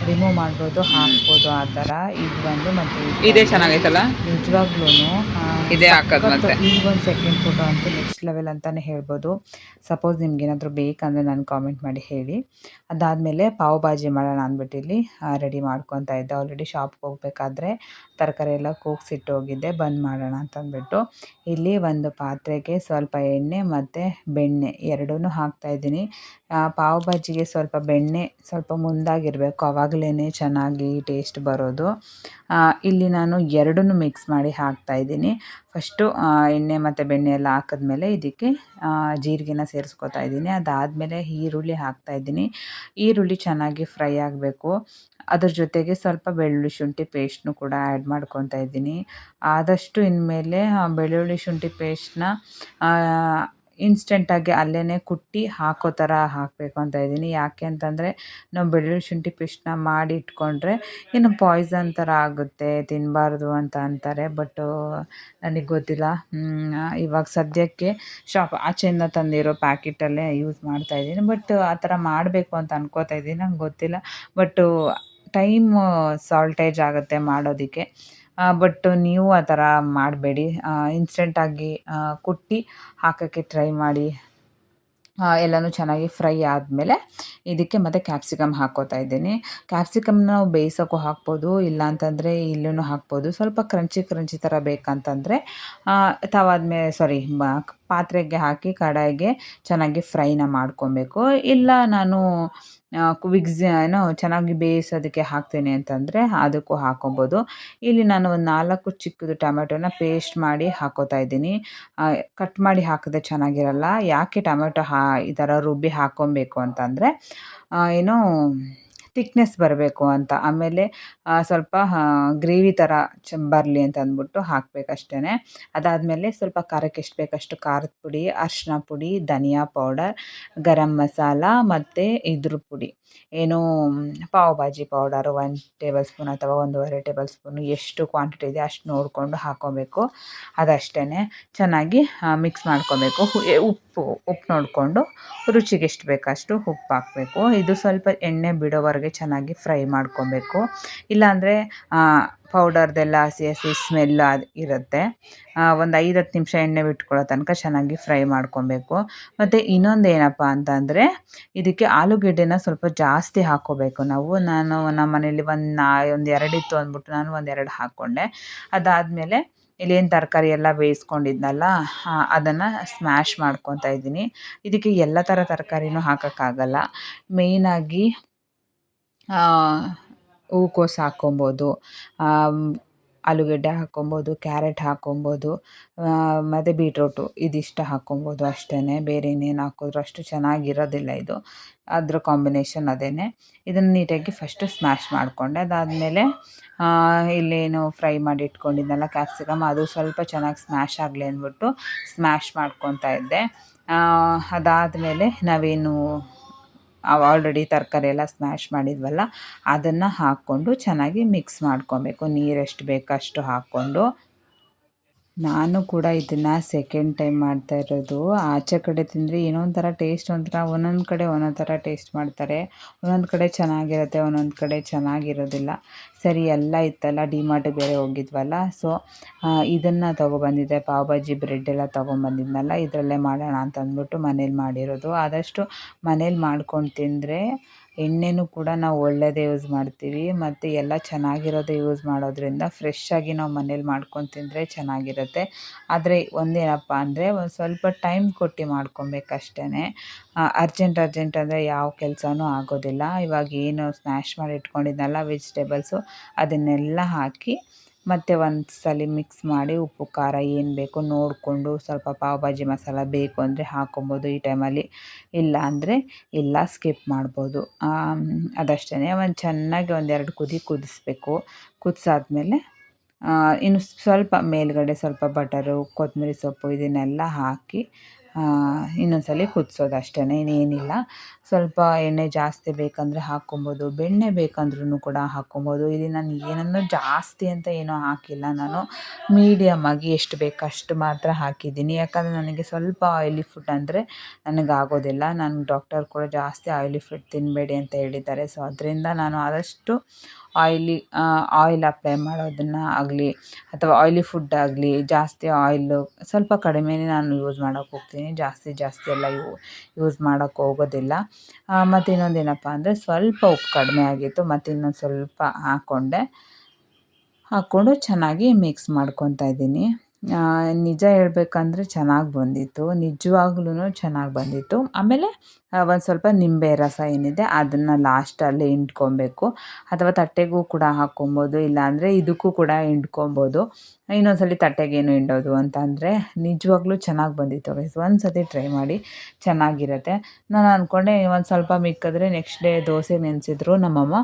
ರಿಮೂವ್ ಮಾಡ್ಬೋದು, ಹಾಕ್ಬೋದು, ಆ ಥರ. ಇದು ಬಂದು ಮತ್ತು ಇದೇ ಚೆನ್ನಾಗೈತಲ್ಲ? ನಿಜವಾಗ್ಲೂ ಇದೇ ಹಾಕೋದು ಮತ್ತೆ. ಈಗ ಒಂದು ಸೆಕೆಂಡ್ ಫೋಟೋ ಅಂತೂ ನೆಕ್ಸ್ಟ್ ಲೆವೆಲ್ ಅಂತಲೇ ಹೇಳ್ಬೋದು. ಸಪೋಸ್ ನಿಮ್ಗೆ ಏನಾದರೂ ಬೇಕಂದರೆ ನಾನು ಕಾಮೆಂಟ್ ಮಾಡಿ ಹೇಳಿ. ಅದಾದಮೇಲೆ ಪಾವ್ ಭಾಜಿ ಮಾಡೋಣ ಅಂದ್ಬಿಟ್ಟು ಇಲ್ಲಿ ರೆಡಿ ಮಾಡ್ಕೊತಾ ಇದ್ದೆ. ಆಲ್ರೆಡಿ ಶಾಪ್ಗೆ ಹೋಗ್ಬೇಕಾದ್ರೆ ತರಕಾರಿ ಎಲ್ಲ ಕೂಗ್ಸಿಟ್ಟು ಹೋಗಿದ್ದೆ, ಬಂದ್ ಮಾಡೋಣ ಅಂತಂದ್ಬಿಟ್ಟು. ಇಲ್ಲಿ ಒಂದು ಪಾತ್ರೆಗೆ ಸ್ವಲ್ಪ ಎಣ್ಣೆ ಮತ್ತು ಬೆಣ್ಣೆ ಎರಡೂ ಹಾಕ್ತಾಯಿದ್ದೀನಿ. ಪಾವ್ ಭಾಜಿಗೆ ಸ್ವಲ್ಪ ಬೆಣ್ಣೆ ಸ್ವಲ್ಪ ಮುಂದಾಗಿರಬೇಕು, ಆವಾಗಲೇ ಚೆನ್ನಾಗಿ ಟೇಸ್ಟ್ ಬರೋದು. ಇಲ್ಲಿ ನಾನು ಎರಡನ್ನೂ ಮಿಕ್ಸ್ ಮಾಡಿ ಹಾಕ್ತಾಯಿದ್ದೀನಿ. ಫಸ್ಟು ಎಣ್ಣೆ ಮತ್ತು ಬೆಣ್ಣೆ ಎಲ್ಲ ಹಾಕಿದ್ಮೇಲೆ ಇದಕ್ಕೆ ಜೀರಿಗೆನ ಸೇರಿಸ್ಕೊತಾ ಇದ್ದೀನಿ. ಅದಾದಮೇಲೆ ಈರುಳ್ಳಿ ಹಾಕ್ತಾಯಿದ್ದೀನಿ. ಈರುಳ್ಳಿ ಚೆನ್ನಾಗಿ ಫ್ರೈ ಆಗಬೇಕು. ಅದ್ರ ಜೊತೆಗೆ ಸ್ವಲ್ಪ ಬೆಳ್ಳುಳ್ಳಿ ಶುಂಠಿ ಪೇಸ್ಟ್ನು ಕೂಡ ಆ್ಯಡ್ ಮಾಡ್ಕೊತಾ ಇದ್ದೀನಿ. ಆದಷ್ಟು ಇನ್ಮೇಲೆ ಬೆಳ್ಳುಳ್ಳಿ ಶುಂಠಿ ಪೇಸ್ಟ್ನ ಇನ್ಸ್ಟೆಂಟಾಗಿ ಅಲ್ಲೇ ಕುಟ್ಟಿ ಹಾಕೋ ಥರ ಹಾಕಬೇಕು ಅಂತ ಇದ್ದೀನಿ. ಯಾಕೆ ಅಂತಂದರೆ ನಾವು ಬೆಳ್ಳುಳ್ಳಿ ಶುಂಠಿ ಪೇಸ್ಟ್ನ ಮಾಡಿ ಇಟ್ಕೊಂಡ್ರೆ ಇನ್ನು ಪಾಯ್ಸನ್ ಥರ ಆಗುತ್ತೆ, ತಿನ್ನಬಾರ್ದು ಅಂತ ಅಂತಾರೆ. ಬಟ್ ನನಗೆ ಗೊತ್ತಿಲ್ಲ. ಇವಾಗ ಸದ್ಯಕ್ಕೆ ಆಚೆಯಿಂದ ತಂದಿರೋ ಪ್ಯಾಕೆಟಲ್ಲೇ ಯೂಸ್ ಮಾಡ್ತಾಯಿದ್ದೀನಿ. ಬಟ್ ಆ ಥರ ಮಾಡಬೇಕು ಅಂತ ಅನ್ಕೋತಾ ಇದ್ದೀನಿ, ನಂಗೆ ಗೊತ್ತಿಲ್ಲ. ಬಟ್ಟು ಟೈಮ್ ಸಾಲ್ಟೇಜ್ ಆಗುತ್ತೆ ಮಾಡೋದಕ್ಕೆ. ಬಟ್ ನೀವು ಆ ಥರ ಮಾಡಬೇಡಿ. ಇನ್ಸ್ಟೆಂಟಾಗಿ ಕುಟ್ಟಿ ಹಾಕೋಕ್ಕೆ ಟ್ರೈ ಮಾಡಿ. ಎಲ್ಲನೂ ಚೆನ್ನಾಗಿ ಫ್ರೈ ಆದಮೇಲೆ ಇದಕ್ಕೆ ಮತ್ತು ಕ್ಯಾಪ್ಸಿಕಮ್ ಹಾಕ್ಕೋತಾ ಇದ್ದೀನಿ. ಕ್ಯಾಪ್ಸಿಕಮ್ನ ನಾವು ಬೇಯಿಸೋಕ್ಕೂ ಹಾಕ್ಬೋದು, ಇಲ್ಲಾಂತಂದರೆ ಇಲ್ಲೂ ಹಾಕ್ಬೋದು. ಸ್ವಲ್ಪ ಕ್ರಂಚಿ ಥರ ಬೇಕಂತಂದರೆ ಪಾತ್ರೆಗೆ ಹಾಕಿ ಕಡಾಯಿಗೆ ಚೆನ್ನಾಗಿ ಫ್ರೈನ ಮಾಡ್ಕೊಬೇಕು. ಇಲ್ಲ ನಾನು ಚೆನ್ನಾಗಿ ಬೇಯಿಸೋದಕ್ಕೆ ಹಾಕ್ತೀನಿ ಅಂತಂದರೆ ಅದಕ್ಕೂ ಹಾಕ್ಕೊಬೋದು. ಇಲ್ಲಿ ನಾನು ಒಂದು 4 ಚಿಕ್ಕದು ಟೊಮೆಟೊನ ಪೇಸ್ಟ್ ಮಾಡಿ ಹಾಕ್ಕೋತಾ ಇದ್ದೀನಿ. ಕಟ್ ಮಾಡಿ ಹಾಕಿದ್ರೆ ಚೆನ್ನಾಗಿರಲ್ಲ. ಯಾಕೆ ಟೊಮೆಟೊ ಈ ಥರ ರುಬ್ಬಿ ಹಾಕ್ಕೊಬೇಕು ಅಂತಂದರೆ ತಿಕ್ನೆಸ್ ಬರಬೇಕು ಅಂತ. ಆಮೇಲೆ ಸ್ವಲ್ಪ ಗ್ರೇವಿ ಥರ ಬರಲಿ ಅಂತ ಅಂದ್ಬಿಟ್ಟು ಹಾಕಬೇಕಷ್ಟೇ. ಅದಾದಮೇಲೆ ಸ್ವಲ್ಪ ಖಾರಕ್ಕೆ ಎಷ್ಟು ಬೇಕಷ್ಟು ಖಾರದ ಪುಡಿ, ಅರಿಶಿನ ಪುಡಿ, ಧನಿಯಾ ಪೌಡರ್, ಗರಂ ಮಸಾಲ ಮತ್ತು ಇದ್ರ ಪುಡಿ ಏನು pav bhaji powder 1 table spoon ಅಥವಾ 1.5 ಟೇಬಲ್ ಸ್ಪೂನು ಎಷ್ಟು ಕ್ವಾಂಟಿಟಿ ಇದೆ ಅಷ್ಟು ನೋಡಿಕೊಂಡು ಹಾಕ್ಕೊಬೇಕು. ಅದಷ್ಟೇ ಚೆನ್ನಾಗಿ ಮಿಕ್ಸ್ ಮಾಡ್ಕೊಬೇಕು. ಉಪ್ಪು ನೋಡಿಕೊಂಡು ರುಚಿಗೆ ಎಷ್ಟು ಬೇಕಷ್ಟು ಉಪ್ಪು ಹಾಕಬೇಕು. ಇದು ಸ್ವಲ್ಪ ಎಣ್ಣೆ ಬಿಡೋವರೆಗೆ ಚೆನ್ನಾಗಿ ಫ್ರೈ ಮಾಡ್ಕೊಬೇಕು. ಇಲ್ಲಾಂದರೆ ಪೌಡರ್ದೆಲ್ಲ ಹಸಿ ಹಸಿ ಸ್ಮೆಲ್ ಇರುತ್ತೆ. ಒಂದು 5-10 ನಿಮಿಷ ಎಣ್ಣೆ ಬಿಟ್ಕೊಳ್ಳೋ ತನಕ ಚೆನ್ನಾಗಿ ಫ್ರೈ ಮಾಡ್ಕೊಬೇಕು. ಮತ್ತು ಇನ್ನೊಂದು ಏನಪ್ಪ ಅಂತಂದರೆ ಇದಕ್ಕೆ ಆಲೂಗೆಡ್ಡೆನ ಸ್ವಲ್ಪ ಜಾಸ್ತಿ ಹಾಕ್ಕೋಬೇಕು ನಾವು. ನಾನು ನಮ್ಮ ಮನೇಲಿ ಒಂದು 2 ಇತ್ತು ಅಂದ್ಬಿಟ್ಟು ನಾನು 1-2 ಹಾಕ್ಕೊಂಡೆ. ಅದಾದಮೇಲೆ ಇಲ್ಲೇನು ತರಕಾರಿ ಎಲ್ಲ ಬೇಯಿಸ್ಕೊಂಡಿದ್ನಲ್ಲ ಅದನ್ನು ಸ್ಮ್ಯಾಶ್ ಮಾಡ್ಕೊತಾ ಇದ್ದೀನಿ. ಇದಕ್ಕೆ ಎಲ್ಲ ಥರ ತರಕಾರಿನೂ ಹಾಕೋಕ್ಕಾಗಲ್ಲ. ಮೇಯ್ನಾಗಿ ಹೂಕೋಸು ಹಾಕ್ಕೊಬೋದು, ಆಲೂಗೆಡ್ಡೆ ಹಾಕ್ಕೊಬೋದು, ಕ್ಯಾರೆಟ್ ಹಾಕ್ಕೊಬೋದು, ಮತ್ತು ಬೀಟ್ರೋಟು ಇದಿಷ್ಟು ಹಾಕ್ಕೊಬೋದು ಅಷ್ಟೇ. ಬೇರೆ ಇನ್ನೇನು ಹಾಕಿದ್ರು ಅಷ್ಟು ಚೆನ್ನಾಗಿರೋದಿಲ್ಲ ಇದು. ಅದ್ರ ಕಾಂಬಿನೇಷನ್ ಅದೇ. ಇದನ್ನು ನೀಟಾಗಿ ಫಸ್ಟು ಸ್ಮ್ಯಾಶ್ ಮಾಡಿಕೊಂಡೆ. ಅದಾದಮೇಲೆ ಇಲ್ಲೇನು ಫ್ರೈ ಮಾಡಿ ಇಟ್ಕೊಂಡಿದ್ನಲ್ಲ ಕ್ಯಾಪ್ಸಿಕಮ್, ಅದು ಸ್ವಲ್ಪ ಚೆನ್ನಾಗಿ ಸ್ಮ್ಯಾಶ್ ಆಗಲಿ ಅಂದ್ಬಿಟ್ಟು ಸ್ಮ್ಯಾಶ್ ಮಾಡ್ಕೊತಾ ಇದ್ದೆ. ಅದಾದಮೇಲೆ ನಾವೇನು ಆಲ್ರೆಡಿ ತರಕಾರಿ ಎಲ್ಲ ಸ್ಮ್ಯಾಶ್ ಮಾಡಿದ್ವಲ್ಲ ಅದನ್ನು ಹಾಕ್ಕೊಂಡು ಚೆನ್ನಾಗಿ ಮಿಕ್ಸ್ ಮಾಡ್ಕೊಬೇಕು. ನೀರೆಷ್ಟು ಬೇಕೋ ಅಷ್ಟು ಹಾಕ್ಕೊಂಡು. ನಾನು ಕೂಡ ಇದನ್ನು ಸೆಕೆಂಡ್ ಟೈಮ್ ಮಾಡ್ತಾ ಇರೋದು. ಆಚೆ ಕಡೆ ತಿಂದರೆ ಏನೋ ಒಂಥರ ಟೇಸ್ಟ್ ಒಂದೊಂದು ಕಡೆ ಒಂದೊಂದು ಥರ ಟೇಸ್ಟ್ ಮಾಡ್ತಾರೆ. ಒಂದೊಂದು ಕಡೆ ಚೆನ್ನಾಗಿರುತ್ತೆ, ಒಂದೊಂದು ಕಡೆ ಚೆನ್ನಾಗಿರೋದಿಲ್ಲ. ಸರಿ ಎಲ್ಲ ಇತ್ತಲ್ಲ, ಡಿಮಾರ್ಟಿಗೆ ಬೇರೆ ಹೋಗಿದ್ವಲ್ಲ, ಸೊ ಇದನ್ನು ತೊಗೊಬಂದಿದ್ದೆ. ಪಾವ್ ಭಾಜಿ ಬ್ರೆಡ್ ಎಲ್ಲ ತೊಗೊಂಬಂದಿದ್ನಲ್ಲ, ಇದರಲ್ಲೇ ಮಾಡೋಣ ಅಂತ ಅಂದ್ಬಿಟ್ಟು ಮನೇಲಿ ಮಾಡಿರೋದು. ಆದಷ್ಟು ಮನೇಲಿ ಮಾಡ್ಕೊಂಡು ತಿಂದರೆ ಎಣ್ಣೆನೂ ಕೂಡ ನಾವು ಒಳ್ಳೆಯದೇ ಯೂಸ್ ಮಾಡ್ತೀವಿ ಮತ್ತು ಎಲ್ಲ ಚೆನ್ನಾಗಿರೋದೇ ಯೂಸ್ ಮಾಡೋದ್ರಿಂದ ಫ್ರೆಶ್ಶಾಗಿ ನಾವು ಮನೇಲಿ ಮಾಡ್ಕೊಂಡು ತಿಂದರೆ ಚೆನ್ನಾಗಿರುತ್ತೆ. ಆದರೆ ಒಂದೇನಪ್ಪ ಅಂದರೆ ಒಂದು ಸ್ವಲ್ಪ ಟೈಮ್ ಕೊಟ್ಟು ಮಾಡ್ಕೊಬೇಕಷ್ಟೇ. ಅರ್ಜೆಂಟ್ ಅಂದರೆ ಯಾವ ಕೆಲಸನೂ ಆಗೋದಿಲ್ಲ. ಇವಾಗ ಏನು ಸ್ಮ್ಯಾಶ್ ಮಾಡಿ ಇಟ್ಕೊಂಡಿದ್ನಲ್ಲ ವೆಜಿಟೇಬಲ್ಸು ಅದನ್ನೆಲ್ಲ ಹಾಕಿ ಮತ್ತು ಒಂದು ಸಲ ಮಿಕ್ಸ್ ಮಾಡಿ ಉಪ್ಪು ಖಾರ ಏನು ಬೇಕೋ ನೋಡಿಕೊಂಡು, ಸ್ವಲ್ಪ ಪಾವ್ ಭಾಜಿ ಮಸಾಲ ಬೇಕು ಅಂದರೆ ಹಾಕ್ಕೊಬೋದು ಈ ಟೈಮಲ್ಲಿ. ಇಲ್ಲ ಅಂದರೆ ಇಲ್ಲ ಸ್ಕಿಪ್ ಮಾಡ್ಬೋದು. ಅದಷ್ಟೇ. ಚೆನ್ನಾಗಿ 1-2 ಕುದಿ ಕುದಿಸ್ಬೇಕು. ಕುದಿಸಾದ್ಮೇಲೆ ಇನ್ನು ಸ್ವಲ್ಪ ಮೇಲ್ಗಡೆ ಸ್ವಲ್ಪ ಬಟರು, ಕೊತ್ತಂಬರಿ ಸೊಪ್ಪು ಇದನ್ನೆಲ್ಲ ಹಾಕಿ ಇನ್ನೊಂದು ಸಲ ಕುದಿಸೋದು ಅಷ್ಟೇ, ಇನ್ನೇನಿಲ್ಲ. ಸ್ವಲ್ಪ ಎಣ್ಣೆ ಜಾಸ್ತಿ ಬೇಕಂದರೆ ಹಾಕ್ಕೊಬೋದು, ಬೆಣ್ಣೆ ಬೇಕಂದ್ರೂ ಕೂಡ ಹಾಕ್ಕೊಬೋದು. ಇಲ್ಲಿ ನಾನು ಏನನ್ನೂ ಜಾಸ್ತಿ ಅಂತ ಏನೂ ಹಾಕಿಲ್ಲ. ನಾನು ಮೀಡಿಯಮ್ಮಾಗಿ ಎಷ್ಟು ಬೇಕೋ ಅಷ್ಟು ಮಾತ್ರ ಹಾಕಿದ್ದೀನಿ. ಯಾಕಂದರೆ ನನಗೆ ಸ್ವಲ್ಪ ಆಯಿಲಿ ಫುಡ್ ಅಂದರೆ ನನಗಾಗೋದಿಲ್ಲ. ನನ್ನ ಡಾಕ್ಟರ್ ಕೂಡ ಜಾಸ್ತಿ ಆಯಿಲಿ ಫುಡ್ ತಿನ್ನಬೇಡಿ ಅಂತ ಹೇಳಿದ್ದಾರೆ. ಸೊ ಅದರಿಂದ ನಾನು ಆದಷ್ಟು ಆಯಿಲ್ ಅಪ್ಲೈ ಮಾಡೋದನ್ನು ಆಗಲಿ ಅಥವಾ ಆಯಿಲಿ ಫುಡ್ ಆಗಲಿ, ಜಾಸ್ತಿ ಆಯಿಲು ಸ್ವಲ್ಪ ಕಡಿಮೆನೇ ನಾನು ಯೂಸ್ ಮಾಡೋಕ್ಕೆ ಹೋಗ್ತೀನಿ. ಜಾಸ್ತಿ ಎಲ್ಲ ಯೂಸ್ ಮಾಡೋಕ್ಕೆ ಹೋಗೋದಿಲ್ಲ. ಮತ್ತು ಇನ್ನೊಂದೇನಪ್ಪ ಅಂದರೆ ಸ್ವಲ್ಪ ಉಪ್ಪು ಕಡಿಮೆ ಆಗಿತ್ತು, ಮತ್ತು ಇನ್ನೊಂದು ಸ್ವಲ್ಪ ಹಾಕ್ಕೊಂಡು ಚೆನ್ನಾಗಿ ಮಿಕ್ಸ್ ಮಾಡ್ಕೊತಾ ಇದ್ದೀನಿ. ನಿಜ ಹೇಳ್ಬೇಕಂದ್ರೆ ಚೆನ್ನಾಗಿ ಬಂದಿತ್ತು, ನಿಜವಾಗ್ಲೂ ಚೆನ್ನಾಗಿ ಬಂದಿತ್ತು. ಆಮೇಲೆ ಒಂದು ಸ್ವಲ್ಪ ನಿಂಬೆ ರಸ ಏನಿದೆ ಅದನ್ನು ಲಾಸ್ಟಲ್ಲಿ ಹಿಂಡ್ಕೊಬೇಕು, ಅಥವಾ ತಟ್ಟೆಗೂ ಕೂಡ ಹಾಕ್ಕೊಬೋದು, ಇಲ್ಲಾಂದರೆ ಇದಕ್ಕೂ ಕೂಡ ಹಿಂಡ್ಕೊಬೋದು. ಇನ್ನೊಂದು ಸಲ ತಟ್ಟೆಗೇನು ಹಿಂಡೋದು ಅಂತ ಅಂದರೆ ನಿಜವಾಗ್ಲೂ ಚೆನ್ನಾಗಿ ಬಂದಿತ್ತು ಗೈಸ್. ಒಂದು ಸತಿ ಟ್ರೈ ಮಾಡಿ, ಚೆನ್ನಾಗಿರುತ್ತೆ. ನಾನು ಅಂದ್ಕೊಂಡೆ ಒಂದು ಸ್ವಲ್ಪ ಮಿಕ್ಕಿದ್ರೆ ನೆಕ್ಸ್ಟ್ ಡೇ ದೋಸೆ ನೆನೆಸಿದ್ರು ನಮ್ಮಮ್ಮ,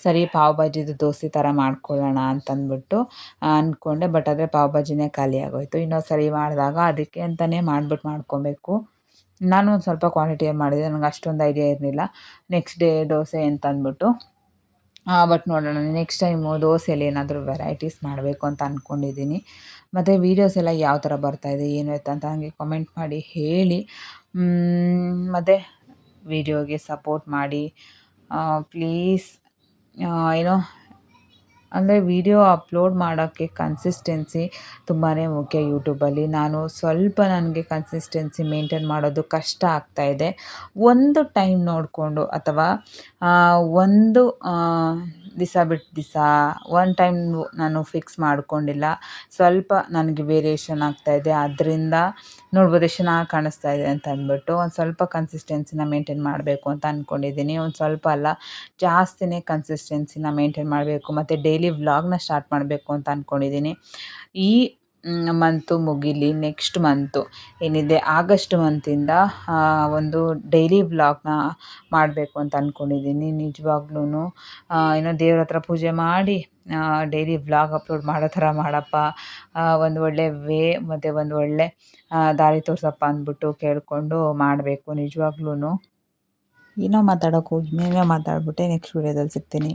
ಸರಿ ಪಾವ್ ಭಾಜಿದು ದೋಸೆ ಥರ ಮಾಡ್ಕೊಳ್ಳೋಣ ಅಂತಂದ್ಬಿಟ್ಟು ಅಂದ್ಕೊಂಡೆ. ಬಟ್ ಆದರೆ ಪಾವ್ ಭಾಜಿನೇ ಖಾಲಿ ಆಗೋಯಿತು. ಇನ್ನೊಂದು ಸರಿ ಮಾಡಿದಾಗ ಅದಕ್ಕೆ ಅಂತಲೇ ಮಾಡ್ಕೊಬೇಕು. ನಾನು ಒಂದು ಸ್ವಲ್ಪ ಕ್ವಾಂಟಿಟಿಯಲ್ಲಿ ಮಾಡಿದೆ, ನನಗೆ ಅಷ್ಟೊಂದು ಐಡಿಯಾ ಇರಲಿಲ್ಲ ನೆಕ್ಸ್ಟ್ ಡೇ ದೋಸೆ ಅಂತ ಅಂದ್ಬಿಟ್ಟು. ಬಟ್ ನೋಡೋಣ, ನೆಕ್ಸ್ಟ್ ಟೈಮು ದೋಸೆಯಲ್ಲಿ ಏನಾದರೂ ವೆರೈಟೀಸ್ ಮಾಡಬೇಕು ಅಂತ ಅಂದ್ಕೊಂಡಿದ್ದೀನಿ. ಮತ್ತು ವೀಡಿಯೋಸ್ ಎಲ್ಲ ಯಾವ ಥರ ಬರ್ತಾಯಿದೆ ಏನು ಅಂತ ನನಗೆ ಕಮೆಂಟ್ ಮಾಡಿ ಹೇಳಿ. ಮತ್ತು ವಿಡಿಯೋಗೆ ಸಪೋರ್ಟ್ ಮಾಡಿ ಪ್ಲೀಸ್. ಏನೋ ಅಂದರೆ ವಿಡಿಯೋ ಅಪ್ಲೋಡ್ ಮಾಡೋಕ್ಕೆ ಕನ್ಸಿಸ್ಟೆನ್ಸಿ ತುಂಬಾ ಮುಖ್ಯ ಯೂಟ್ಯೂಬಲ್ಲಿ. ನನಗೆ ಕನ್ಸಿಸ್ಟೆನ್ಸಿ ಮೇಂಟೈನ್ ಮಾಡೋದು ಕಷ್ಟ ಆಗ್ತಾಯಿದೆ. ಒಂದು ಟೈಮ್ ನೋಡಿಕೊಂಡು ಅಥವಾ ಒಂದು ದಿವಸ ಬಿಟ್ಟು ದಿವಸ ಒಂದು ಟೈಮ್ ನಾನು ಫಿಕ್ಸ್ ಮಾಡ್ಕೊಂಡಿಲ್ಲ. ಸ್ವಲ್ಪ ನನಗೆ ವೇರಿಯೇಷನ್ ಆಗ್ತಾಯಿದೆ, ಅದರಿಂದ ನೋಡ್ಬೋದು ಎಷ್ಟು ಚೆನ್ನಾಗಿ ಕಾಣಿಸ್ತಾ ಇದೆ ಅಂತ ಅಂದ್ಬಿಟ್ಟು ಒಂದು ಸ್ವಲ್ಪ ಕನ್ಸಿಸ್ಟೆನ್ಸಿನ ಮೇಂಟೈನ್ ಮಾಡಬೇಕು ಅಂತ ಅಂದ್ಕೊಂಡಿದ್ದೀನಿ. ಒಂದು ಸ್ವಲ್ಪ ಅಲ್ಲ, ಜಾಸ್ತಿನೇ ಕನ್ಸಿಸ್ಟೆನ್ಸಿನ ಮೇಂಟೈನ್ ಮಾಡಬೇಕು. ಮತ್ತು ಡೈಲಿ ವ್ಲಾಗ್ನ ಸ್ಟಾರ್ಟ್ ಮಾಡಬೇಕು ಅಂತ ಅಂದ್ಕೊಂಡಿದ್ದೀನಿ. ಈ ಮಂತು ಮುಗೀಲಿ. ನೆಕ್ಸ್ಟ್ ಮಂತು ಏನಿದೆ ಆಗಸ್ಟ್ ಮಂತಿಂದ ಒಂದು ಡೈಲಿ ವ್ಲಾಗ್ನ ಮಾಡಬೇಕು ಅಂತ ಅಂದ್ಕೊಂಡಿದ್ದೀನಿ. ನಿಜವಾಗ್ಲೂ ಏನೋ ದೇವ್ರ ಹತ್ರ ಪೂಜೆ ಮಾಡಿ ಡೈಲಿ ವ್ಲಾಗ್ ಅಪ್ಲೋಡ್ ಮಾಡೋ ಥರ ಮಾಡಪ್ಪ, ಒಂದು ಒಳ್ಳೆ ಮತ್ತು ಒಂದು ಒಳ್ಳೆ ದಾರಿ ತೋರಿಸಪ್ಪ ಅಂದ್ಬಿಟ್ಟು ಕೇಳಿಕೊಂಡು ಮಾಡಬೇಕು. ನಿಜವಾಗ್ಲೂ ಏನೋ ಮಾತಾಡೋಕೆ ಹೋಗಿ ಏನೇನೋ ಮಾತಾಡ್ಬಿಟ್ಟೆ. ನೆಕ್ಸ್ಟ್ ವೀಡಿಯೋದಲ್ಲಿ ಸಿಗ್ತೀನಿ.